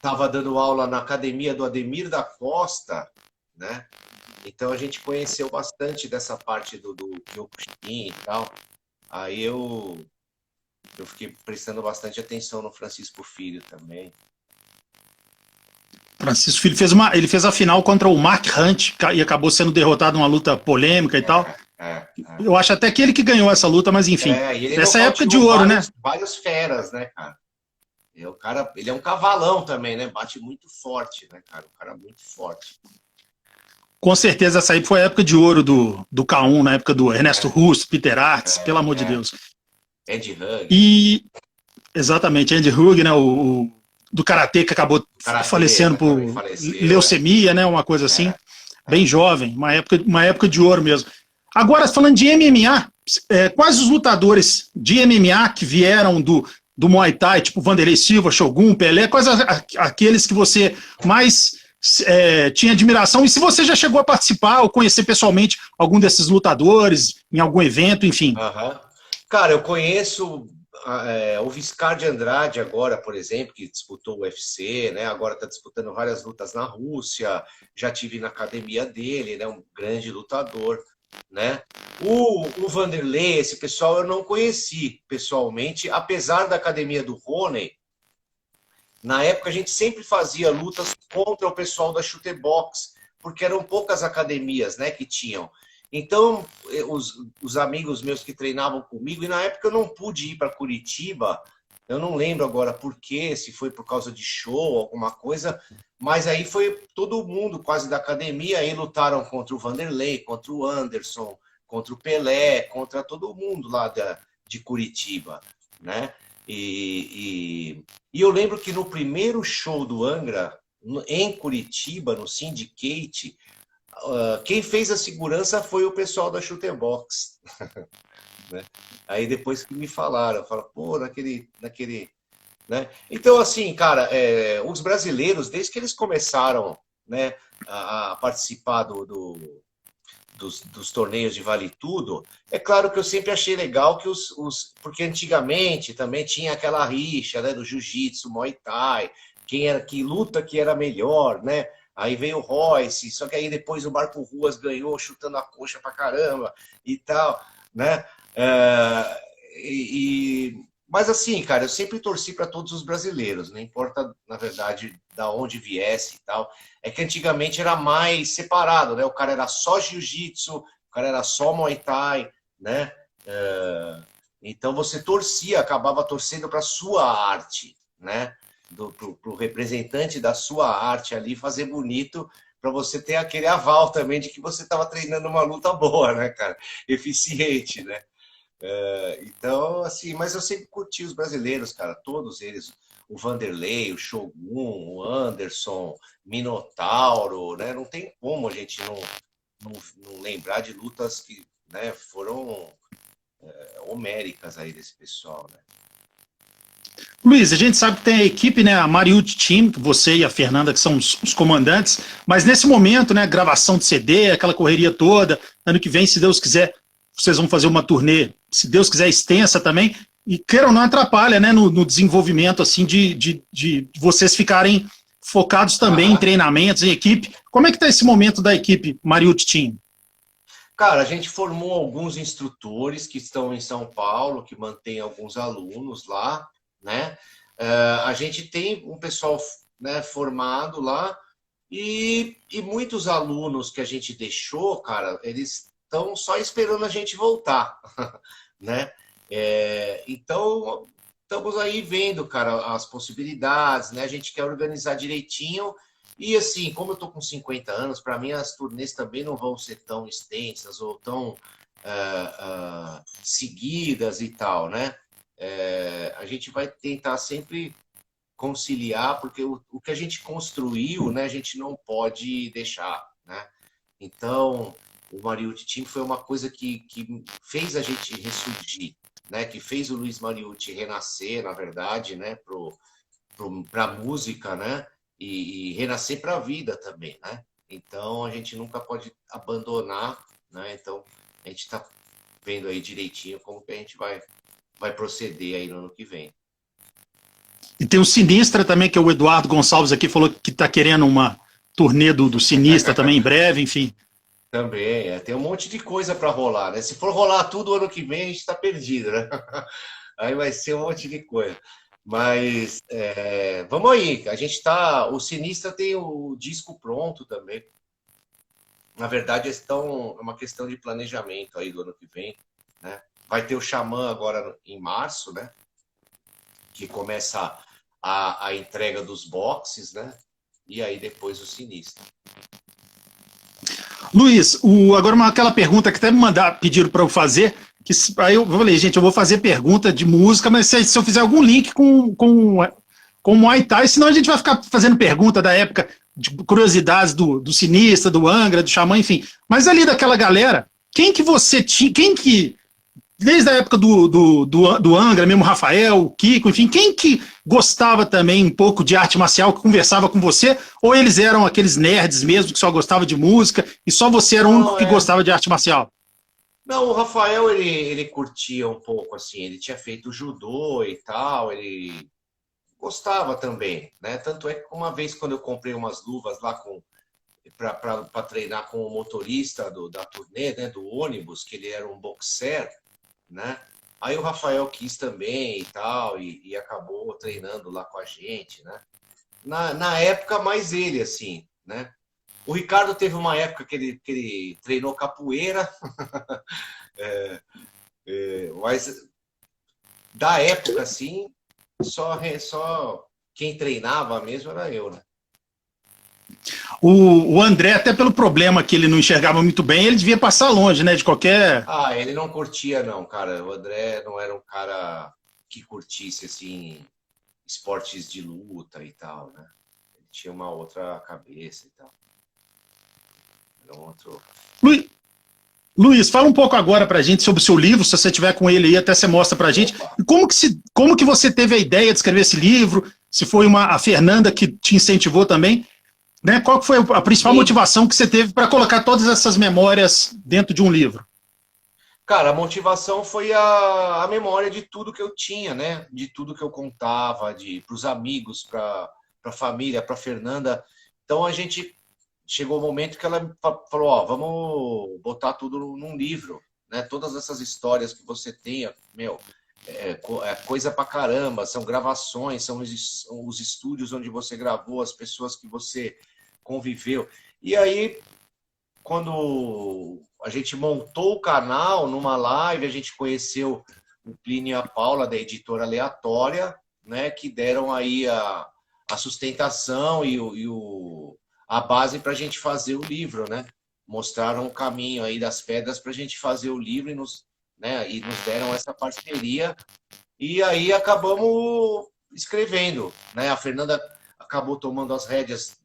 Tava dando aula na academia do Ademir da Costa, né? Então a gente conheceu bastante dessa parte do Kyokushin e tal. Aí eu fiquei prestando bastante atenção no Francisco Filho também. Francisco Filho ele fez a final contra o Mark Hunt e acabou sendo derrotado numa luta polêmica e tal. Eu acho até que ele que ganhou essa luta, mas enfim. Dessa época de ouro, né? Vários feras, né, cara? Ele é um cavalão também, né? Bate muito forte, né, cara? Um cara muito forte. Com certeza essa aí foi a época de ouro do K1, na época do Ernesto Russo, Peter Aerts, pelo amor de Deus. Ed Hug. Exatamente, Ed Hug, né? Do Karatê, que acabou falecendo por leucemia, né? Uma coisa assim. Bem jovem, uma época de ouro mesmo. Agora, falando de MMA, quais os lutadores de MMA que vieram do Muay Thai, tipo Vanderlei Silva, Shogun, Pelé, quais aqueles que você mais tinha admiração? E se você já chegou a participar ou conhecer pessoalmente algum desses lutadores, em algum evento, enfim. Cara, eu conheço o Viscar de Andrade agora, por exemplo, que disputou o UFC, né? Agora está disputando várias lutas na Rússia. Já tive na academia dele, né? Um grande lutador, né? O Vanderlei, esse pessoal eu não conheci pessoalmente, apesar da academia do Rony. Na época a gente sempre fazia lutas contra o pessoal da Chutebox, porque eram poucas academias, né, que tinham. Então, os amigos meus que treinavam comigo, e na época eu não pude ir para Curitiba, eu não lembro agora por quê, se foi por causa de show, alguma coisa, mas aí foi todo mundo quase da academia, aí lutaram contra o Vanderlei, contra o Anderson, contra o Pelé, contra todo mundo lá de Curitiba, né? E eu lembro que no primeiro show do Angra, em Curitiba, no Syndicate, quem fez a segurança foi o pessoal da Chutebox. Né? Aí depois que me falaram, pô, naquele né? Então, assim, cara, os brasileiros, desde que eles começaram, né, a participar dos torneios de Vale Tudo, é claro que eu sempre achei legal que porque antigamente também tinha aquela rixa, né, do jiu-jitsu, Muay Thai, que luta que era melhor, né? Aí veio o Royce, só que aí depois o Marco Ruas ganhou chutando a coxa pra caramba e tal, né? Mas assim, cara, eu sempre torci para todos os brasileiros, não importa, na verdade, da onde viesse e tal. É que antigamente era mais separado, né? O cara era só jiu-jitsu, o cara era só Muay Thai, né? Então você acabava torcendo para sua arte, né? Pro representante da sua arte ali fazer bonito, para você ter aquele aval também de que você estava treinando uma luta boa, né, cara? Eficiente, né? Então, assim, mas eu sempre curti os brasileiros, cara, todos eles. O Vanderlei, o Shogun, o Anderson, Minotauro, né? Não tem como a gente não lembrar de lutas que, né, foram homéricas aí desse pessoal, né? Luiz, a gente sabe que tem a equipe, né, a Mariucci Team, você e a Fernanda, que são os comandantes, mas nesse momento, né, gravação de CD, aquela correria toda, ano que vem, se Deus quiser, vocês vão fazer uma turnê, se Deus quiser, extensa também, e queiram ou não atrapalha, né, no desenvolvimento, assim, de vocês ficarem focados também em treinamentos, em equipe. Como é que está esse momento da equipe Mariucci Team? Cara, a gente formou alguns instrutores que estão em São Paulo, que mantém alguns alunos lá, né? A gente tem um pessoal, né, formado lá e muitos alunos que a gente deixou, cara, eles estão só esperando a gente voltar, né? Então, estamos aí vendo, cara, as possibilidades, né? A gente quer organizar direitinho e, assim, como eu tô com 50 anos, para mim as turnês também não vão ser tão extensas ou tão seguidas e tal, né? A gente vai tentar sempre conciliar, porque o que a gente construiu, né, a gente não pode deixar, né? Então, o Mariucci Team foi uma coisa que fez a gente ressurgir, né? Que fez o Luiz Mariucci renascer, na verdade, né? Para a música, né? E renascer para a vida também, né? Então, a gente nunca pode abandonar, né? Então, a gente está vendo aí direitinho como que a gente vai proceder aí no ano que vem. E tem o Sinistra também, que é o Eduardo Gonçalves aqui, falou que está querendo uma turnê do Sinistra também em breve, enfim. Também, tem um monte de coisa para rolar, né? Se for rolar tudo ano que vem, a gente está perdido, né? Aí vai ser um monte de coisa. Mas vamos aí, a gente tá. O Sinistra tem o disco pronto também. Na verdade, é uma questão de planejamento aí do ano que vem, né? Vai ter o Xamã agora em março, né? Que começa a entrega dos boxes, né? E aí depois o Sinistro. Luiz, agora aquela pergunta que até me pediram para eu fazer, que aí eu falei, gente, eu vou fazer pergunta de música, mas se eu fizer algum link com o Muay Thai, senão a gente vai ficar fazendo pergunta da época de curiosidades do Sinistra, do Angra, do Xamã, enfim. Mas ali daquela galera, quem que você tinha, desde a época do Angra, mesmo Rafael, o Kiko, enfim, quem que gostava também um pouco de arte marcial, que conversava com você, ou eles eram aqueles nerds mesmo, que só gostavam de música, e só você era o único que gostava de arte marcial? Não, o Rafael, ele curtia um pouco, assim, ele tinha feito judô e tal, ele gostava também, né? Tanto é que uma vez, quando eu comprei umas luvas lá para treinar com o motorista da turnê, né, do ônibus, que ele era um boxer, né? Aí o Rafael quis também e tal, e acabou treinando lá com a gente, né? Na época, mais ele, assim, né? O Ricardo teve uma época que ele treinou capoeira, mas da época, assim, só quem treinava mesmo era eu, né? O André, até pelo problema que ele não enxergava muito bem, ele devia passar longe, né, de qualquer... Ele não curtia, não, cara. O André não era um cara que curtisse, assim, esportes de luta e tal, né? Ele tinha uma outra cabeça e tal. Era um outro... Luiz, fala um pouco agora pra gente sobre o seu livro, se você tiver com ele aí, até você mostra pra gente. E como que você teve a ideia de escrever esse livro? Se foi a Fernanda que te incentivou também? Né? Qual foi a principal motivação que você teve para colocar todas essas memórias dentro de um livro? Cara, a motivação foi a memória de tudo que eu tinha, né? De tudo que eu contava, para os amigos, para a família, para Fernanda. Então a gente chegou o momento que ela falou: ó, vamos botar tudo num livro, né? Todas essas histórias que você tenha, meu, é coisa pra caramba, são gravações, são os estúdios onde você gravou, as pessoas que você conviveu. E aí, quando a gente montou o canal, numa live, a gente conheceu o Plínio e a Paula, da editora Aleatória, né, que deram aí a sustentação e a base para a gente fazer o livro, né? Mostraram o caminho aí das pedras para a gente fazer o livro e nos deram essa parceria. E aí acabamos escrevendo, né? A Fernanda acabou tomando as rédeas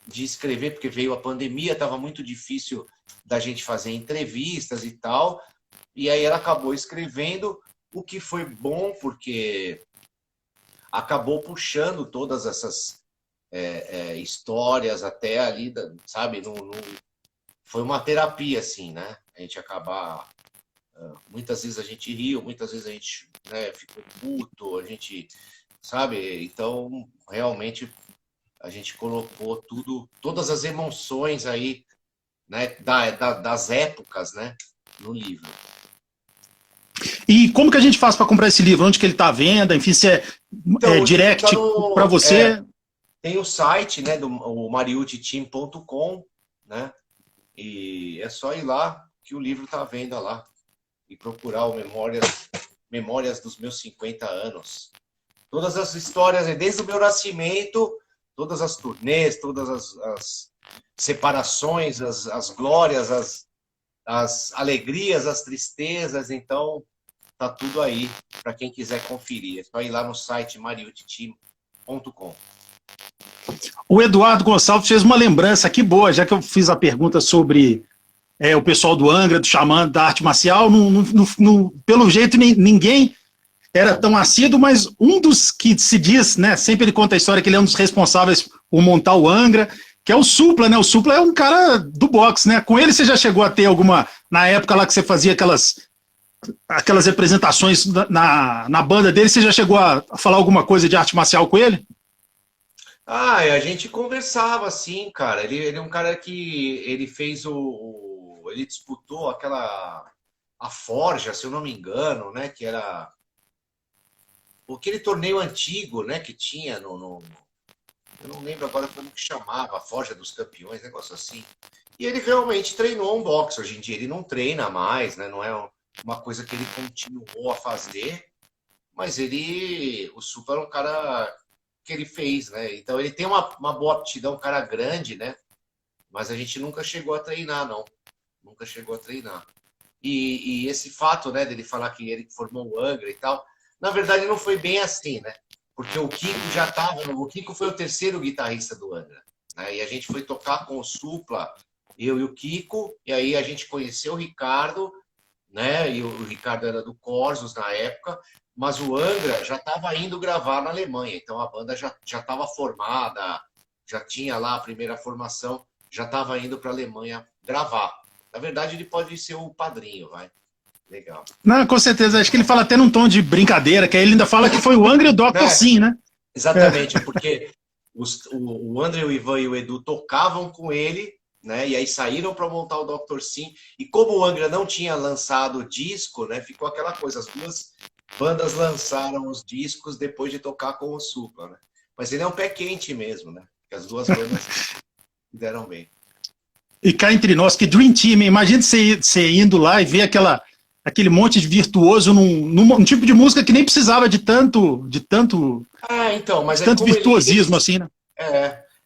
de escrever, porque veio a pandemia, estava muito difícil da gente fazer entrevistas e tal. E aí ela acabou escrevendo, o que foi bom, porque acabou puxando todas essas histórias até ali, sabe? Foi uma terapia, assim, né? A gente acabar... muitas vezes a gente riu, muitas vezes a gente, né, ficou puto, a gente... Sabe? Então, realmente, a gente colocou todas as emoções aí, né? Das épocas, né? No livro. E como que a gente faz para comprar esse livro? Onde que ele está à venda? Enfim, se é direct para você? Tem o site, né, do mariuchteam.com, né? E é só ir lá que o livro está à venda lá. E procurar o Memórias dos meus 50 anos. Todas as histórias, desde o meu nascimento, todas as turnês, todas as separações, as glórias, as alegrias, as tristezas. Então, tá tudo aí para quem quiser conferir. É só ir lá no site mariuchteam.com. O Eduardo Gonçalves fez uma lembrança aqui boa, já que eu fiz a pergunta sobre o pessoal do Angra, do Xamã, da arte marcial. Pelo jeito, ninguém era tão assíduo, mas um dos que se diz, né, sempre ele conta a história que ele é um dos responsáveis por montar o Angra, que é o Supla, né? O Supla é um cara do boxe, né? Com ele você já chegou a ter alguma, na época lá que você fazia aquelas representações na banda dele, você já chegou a falar alguma coisa de arte marcial com ele? A gente conversava assim, cara. Ele é um cara que ele fez ele disputou a Forja, se eu não me engano, né? Que era aquele torneio antigo, né? Que tinha eu não lembro agora como que chamava, a Forja dos Campeões, negócio assim. E ele realmente treinou um boxe. Hoje em dia ele não treina mais, né? Não é uma coisa que ele continuou a fazer, mas o Supla é um cara que ele fez, né? Então ele tem uma boa aptidão, um cara grande, né? Mas a gente nunca chegou a treinar, não. Nunca chegou a treinar. E esse fato, né, dele falar que ele formou o Angra e tal, na verdade não foi bem assim, né? Porque o Kiko já estava... O Kiko foi o terceiro guitarrista do Angra, né? E a gente foi tocar com o Supla, eu e o Kiko, e aí a gente conheceu o Ricardo, né? E o Ricardo era do Corsos na época, mas o Angra já estava indo gravar na Alemanha, então a banda já estava formada, já tinha lá a primeira formação, já estava indo para a Alemanha gravar. Na verdade, ele pode ser o padrinho, vai. Legal. Não, com certeza, acho que ele fala até num tom de brincadeira, que aí ele ainda fala que foi o Angra e o Dr. Sim, né? Exatamente, porque o André, o Ivan e o Edu tocavam com ele, né? E aí saíram para montar o Dr. Sim, e como o Angra não tinha lançado o disco, né? Ficou aquela coisa, as duas bandas lançaram os discos depois de tocar com o Supla, né? Mas ele é um pé quente mesmo, né? Porque as duas bandas deram bem. E cá entre nós, que Dream Team, imagina você indo lá e ver aquele monte de virtuoso num tipo de música que nem precisava de tanto mas tanto virtuosismo assim, né?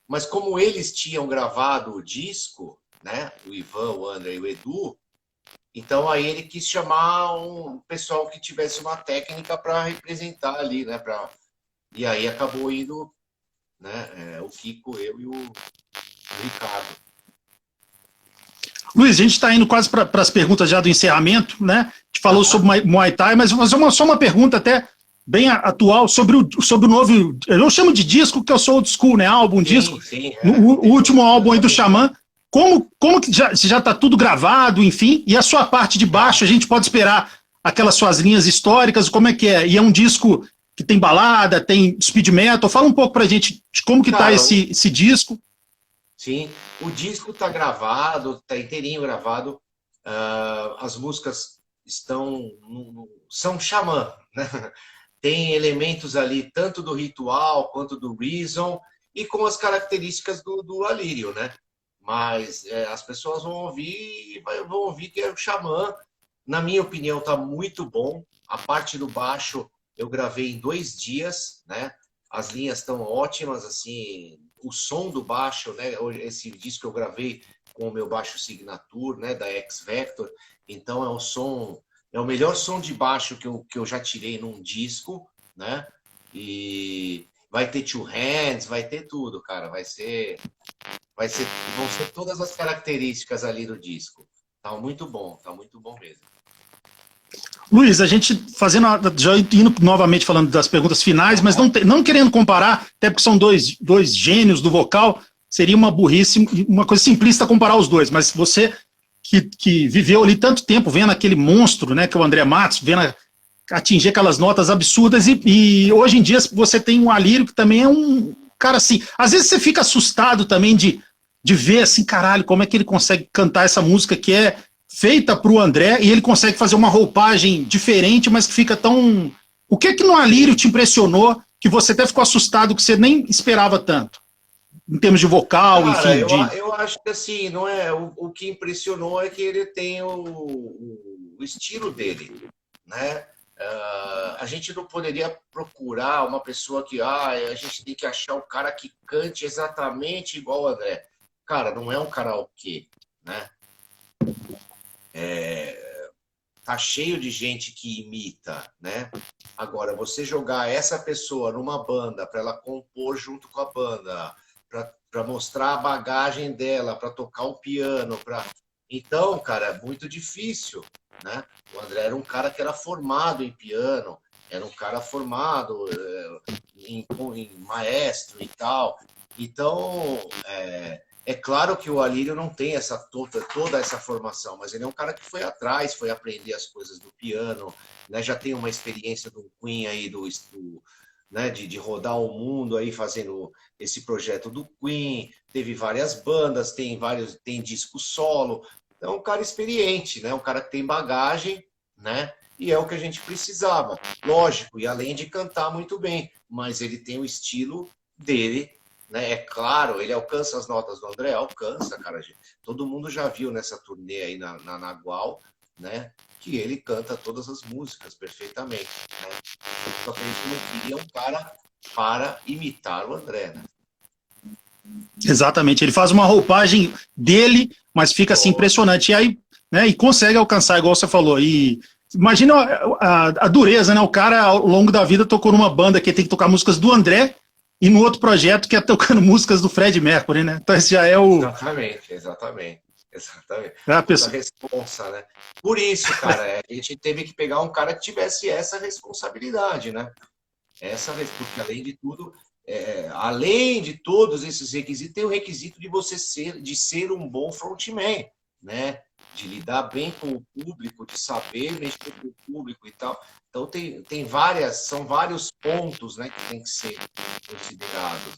Mas como eles tinham gravado o disco, né? O Ivan, o André e o Edu, então aí ele quis chamar um pessoal que tivesse uma técnica para representar ali, né? E aí acabou indo, né? O Kiko, eu e o Ricardo. Luiz, a gente está indo quase para as perguntas já do encerramento, né? A gente falou sobre Muay Thai, mas vou fazer só uma pergunta até bem atual sobre o novo, eu chamo de disco, que eu sou old school, né? Álbum, disco. Sim, o último álbum aí do Xamã. Como que já está tudo gravado, enfim, e a sua parte de baixo, a gente pode esperar aquelas suas linhas históricas, como é que é? E é um disco que tem balada, tem speed metal, fala um pouco pra gente de como que tá esse disco. Sim, o disco tá gravado, tá inteirinho gravado, as músicas são Xamã, né? Tem elementos ali tanto do Ritual quanto do Reason e com as características do Alírio, né? Mas as pessoas vão ouvir que é o Xamã. Na minha opinião, tá muito bom. A parte do baixo eu gravei em 2 dias, né? as linhas estão ótimas, assim, o som do baixo, né? Esse disco eu gravei com o meu baixo Signature, né? Da X-Vector, então é o melhor som de baixo que eu já tirei num disco, né? E vai ter two hands, vai ter tudo, cara, vão ser todas as características ali do disco. Tá muito bom mesmo. Luiz, a gente fazendo, já indo novamente falando das perguntas finais, mas não querendo comparar, até porque são dois gênios do vocal, seria uma burrice, uma coisa simplista comparar os dois, mas você que viveu ali tanto tempo vendo aquele monstro, né, que é o André Matos, vendo atingir aquelas notas absurdas, e hoje em dia você tem um Alírio que também é um cara assim, às vezes você fica assustado também de ver assim, caralho, como é que ele consegue cantar essa música que é feita para o André, e ele consegue fazer uma roupagem diferente, mas que fica tão... O que no Alírio te impressionou, que você até ficou assustado, que você nem esperava tanto? Em termos de vocal, Cara, enfim. eu acho que assim, não é, o que impressionou é que ele tem o estilo dele, né? A gente não poderia procurar uma pessoa que a gente tem que achar o cara que cante exatamente igual o André. Cara, não é um karaokê, né? Tá cheio de gente que imita, né? Agora, você jogar essa pessoa numa banda para ela compor junto com a banda, para mostrar a bagagem dela, para tocar o piano, então, cara, é muito difícil, né? O André era um cara que era formado em piano, era um cara formado em maestro e tal. Então, é claro que o Alírio não tem toda essa formação, mas ele é um cara que foi atrás, foi aprender as coisas do piano, né? Já tem uma experiência do Queen aí, né? de rodar o mundo aí fazendo esse projeto do Queen, teve várias bandas, tem disco solo, é um cara experiente, né? Um cara que tem bagagem, né? E é o que a gente precisava, lógico, e além de cantar muito bem, mas ele tem o estilo dele, né? É claro, ele alcança as notas do André, alcança, cara. Todo mundo já viu nessa turnê aí na Nagual, né? Que ele canta todas as músicas perfeitamente, né? Só que a gente não queria um cara para imitar o André, né? Exatamente, ele faz uma roupagem dele, mas fica assim impressionante. E aí, né, e consegue alcançar, igual você falou. E imagina a dureza, né? O cara, ao longo da vida, tocou numa banda que tem que tocar músicas do André e no outro projeto que é tocando músicas do Fred Mercury, né? Então esse já é o. Exatamente. É a Puta pessoa. responsa, né? Por isso, cara, a gente teve que pegar um cara que tivesse essa responsabilidade, né? Porque além de todos esses requisitos, tem o requisito de ser um bom frontman, né? De lidar bem com o público, de saber mexer com o público e tal. Então são vários pontos, né, que tem que ser considerados.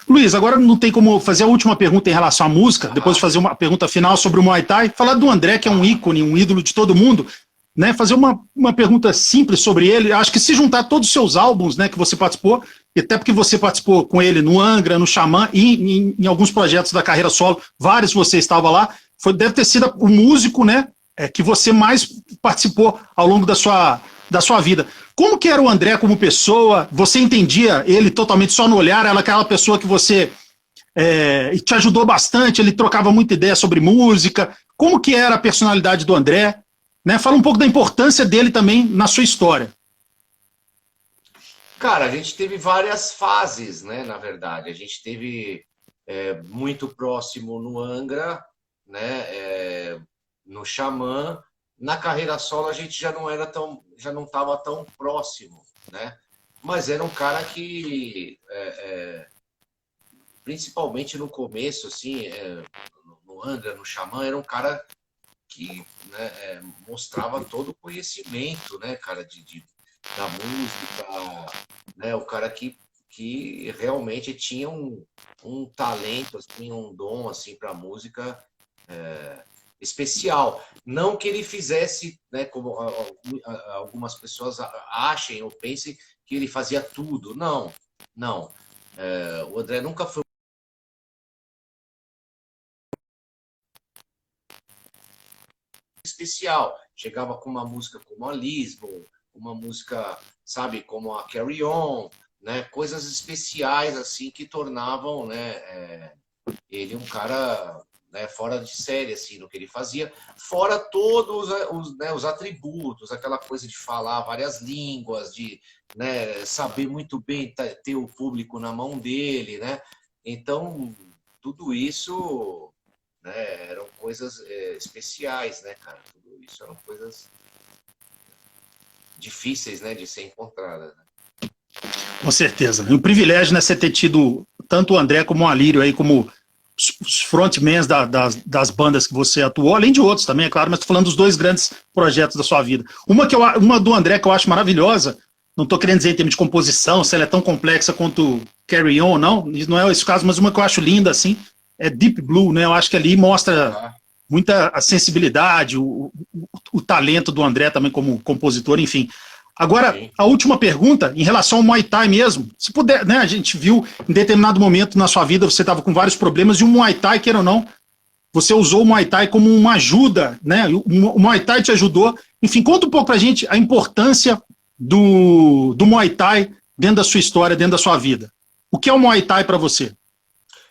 Luiz, agora não tem como fazer a última pergunta em relação à música, depois de fazer uma pergunta final sobre o Muay Thai, falar do André, que é um ícone, um ídolo de todo mundo, né? Fazer uma pergunta simples sobre ele. Acho que se juntar todos os seus álbuns, né, que você participou, e até porque você participou com ele no Angra, no Xamã e em alguns projetos da carreira solo, vários você estava lá, deve ter sido o músico, né, que você mais participou ao longo da sua vida. Como que era o André como pessoa? Você entendia ele totalmente só no olhar? Era aquela pessoa que você te ajudou bastante, ele trocava muita ideia sobre música. Como que era a personalidade do André? Né? Fala um pouco da importância dele também na sua história. Cara, a gente teve várias fases, né, na verdade. A gente teve muito próximo no Angra, né, no Xamã. Na carreira solo a gente já não estava tão próximo, né? Mas era um cara que, principalmente no começo, assim, no Angra, no Xamã, era um cara que, né, mostrava todo o conhecimento, né, cara, da música, né? O cara que realmente tinha um talento, assim, um dom assim para música especial. Não que ele fizesse, né, como algumas pessoas achem ou pensem que ele fazia tudo. Não, não. O André nunca foi especial. Chegava com uma música como a Lisbon, uma música, sabe, como a Carry On, né? Coisas especiais, assim, que tornavam, né, ele um cara, né, fora de série, assim, no que ele fazia, fora todos né, os atributos, aquela coisa de falar várias línguas, de, né, saber muito bem ter o público na mão dele, né? Então, tudo isso, né, eram coisas especiais, né, cara? Tudo isso eram coisas difíceis, né, de ser encontradas, né? Com certeza. E um privilégio, né, você ter tido tanto o André como o Alírio aí como os frontmans das bandas que você atuou, além de outros também, é claro, mas estou falando dos dois grandes projetos da sua vida. Uma do André que eu acho maravilhosa, não estou querendo dizer em termos de composição, se ela é tão complexa quanto Carry On, não é esse o caso, mas uma que eu acho linda, assim, é Deep Blue, né? Eu acho que ali mostra muita a sensibilidade, o talento do André também como compositor, enfim. Agora, a última pergunta, em relação ao Muay Thai mesmo, se puder, né, a gente viu em determinado momento na sua vida, você estava com vários problemas, e o Muay Thai, queira ou não, você usou o Muay Thai como uma ajuda, né, o Muay Thai te ajudou. Enfim, conta um pouco pra gente a importância do Muay Thai dentro da sua história, dentro da sua vida. O que é o Muay Thai para você?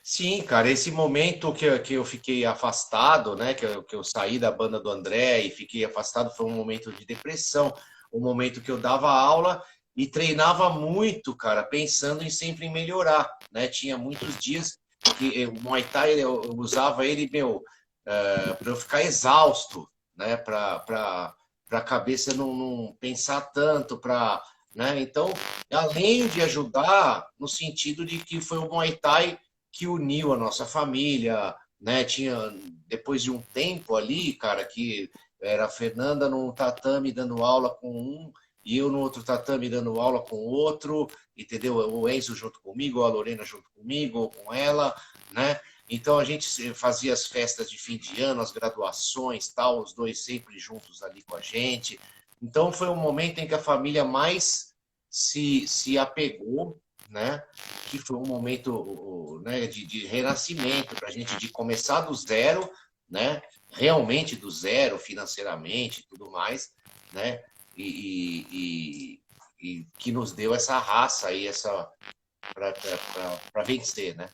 Sim, cara, esse momento que eu fiquei afastado, né, que eu saí da banda do André e fiquei afastado, foi um momento de depressão, um momento que eu dava aula e treinava muito, cara, pensando em sempre melhorar, né? Tinha muitos dias que o Muay Thai eu usava ele, para eu ficar exausto, né? Para a cabeça não pensar tanto, né? Então, além de ajudar, no sentido de que foi o Muay Thai que uniu a nossa família, né? Tinha, depois de um tempo ali, cara, que era a Fernanda num tatame dando aula com um, e eu no outro tatame dando aula com o outro, entendeu? O Enzo junto comigo, a Lorena junto comigo, ou com ela, né? Então a gente fazia as festas de fim de ano, as graduações, tal, os dois sempre juntos ali com a gente. Então foi um momento em que a família mais se apegou, né? Que foi um momento, né, de renascimento para a gente, de começar do zero, né? Realmente do zero, financeiramente e tudo mais, né? E que nos deu essa raça aí, para vencer, né?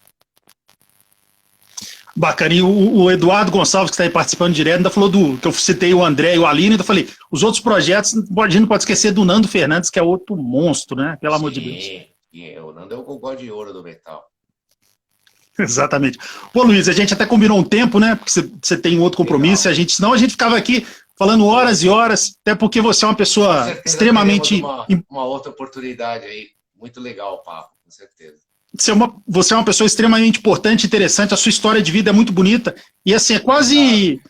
Bacana. E o Eduardo Gonçalves, que está aí participando direto, ainda falou que eu citei o André e o Aline, ainda falei, os outros projetos, a gente não pode esquecer do Nando Fernandes, que é outro monstro, né? Pelo amor de Deus. Sim, o Nando é o gogó de ouro do metal. Exatamente. Pô, Luiz, a gente até combinou um tempo, né? Porque você tem outro compromisso, senão a gente ficava aqui falando horas e horas, até porque você é uma pessoa extremamente... Uma outra oportunidade aí, muito legal o papo, com certeza. Você é uma pessoa extremamente importante, interessante, a sua história de vida é muito bonita, e assim, é quase...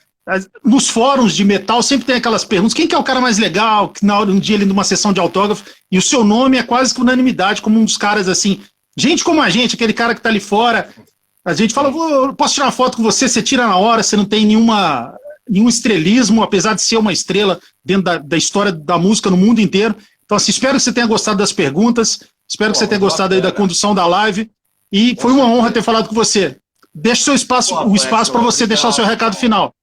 Nos fóruns de metal sempre tem aquelas perguntas, quem que é o cara mais legal, que um dia ele numa sessão de autógrafo, e o seu nome é quase que unanimidade, como um dos caras assim, gente como a gente, aquele cara que tá ali fora, a gente fala, posso tirar uma foto com você, você tira na hora, você não tem nenhum estrelismo, apesar de ser uma estrela dentro da história da música no mundo inteiro. Então, assim, espero que você tenha gostado das perguntas, espero que você tenha gostado aí da condução da live, e foi uma honra ter falado com você. Deixa o espaço para você deixar o seu recado final.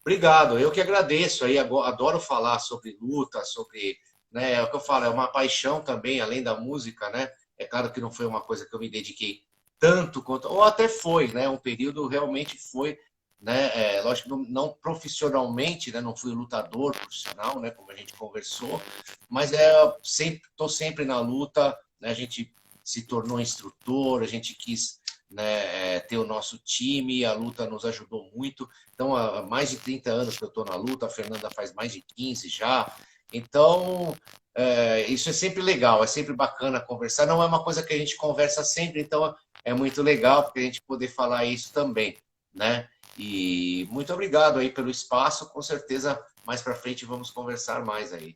Obrigado, eu que agradeço aí, adoro falar sobre luta, sobre, né, é o que eu falo, é uma paixão também, além da música, né? É claro que não foi uma coisa que eu me dediquei tanto quanto, ou até foi, né? Um período realmente foi, né? Lógico que não profissionalmente, né? Não fui lutador profissional, né? Como a gente conversou, mas estou sempre na luta, né? A gente se tornou instrutor, a gente quis, né, ter o nosso time, a luta nos ajudou muito. Então, há mais de 30 anos que eu estou na luta, a Fernanda faz mais de 15 já. Então, isso é sempre legal, é sempre bacana conversar. Não é uma coisa que a gente conversa sempre, então é muito legal porque a gente poder falar isso também, né? E muito obrigado aí pelo espaço, com certeza mais para frente vamos conversar mais aí.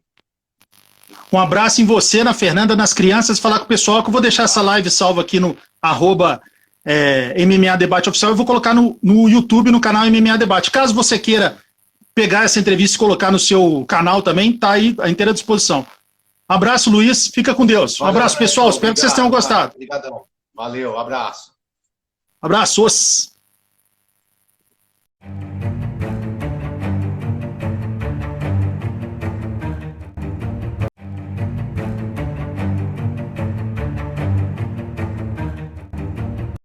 Um abraço em você, na Fernanda, nas crianças, falar com o pessoal, que eu vou deixar essa live salva aqui no @MMA Debate Oficial, eu vou colocar no YouTube, no canal MMA Debate. Caso você queira pegar essa entrevista e colocar no seu canal também, tá aí à inteira disposição. Abraço, Luiz, fica com Deus. Um abraço, pessoal, espero que vocês tenham gostado. Obrigadão. Valeu, abraço. Abraços.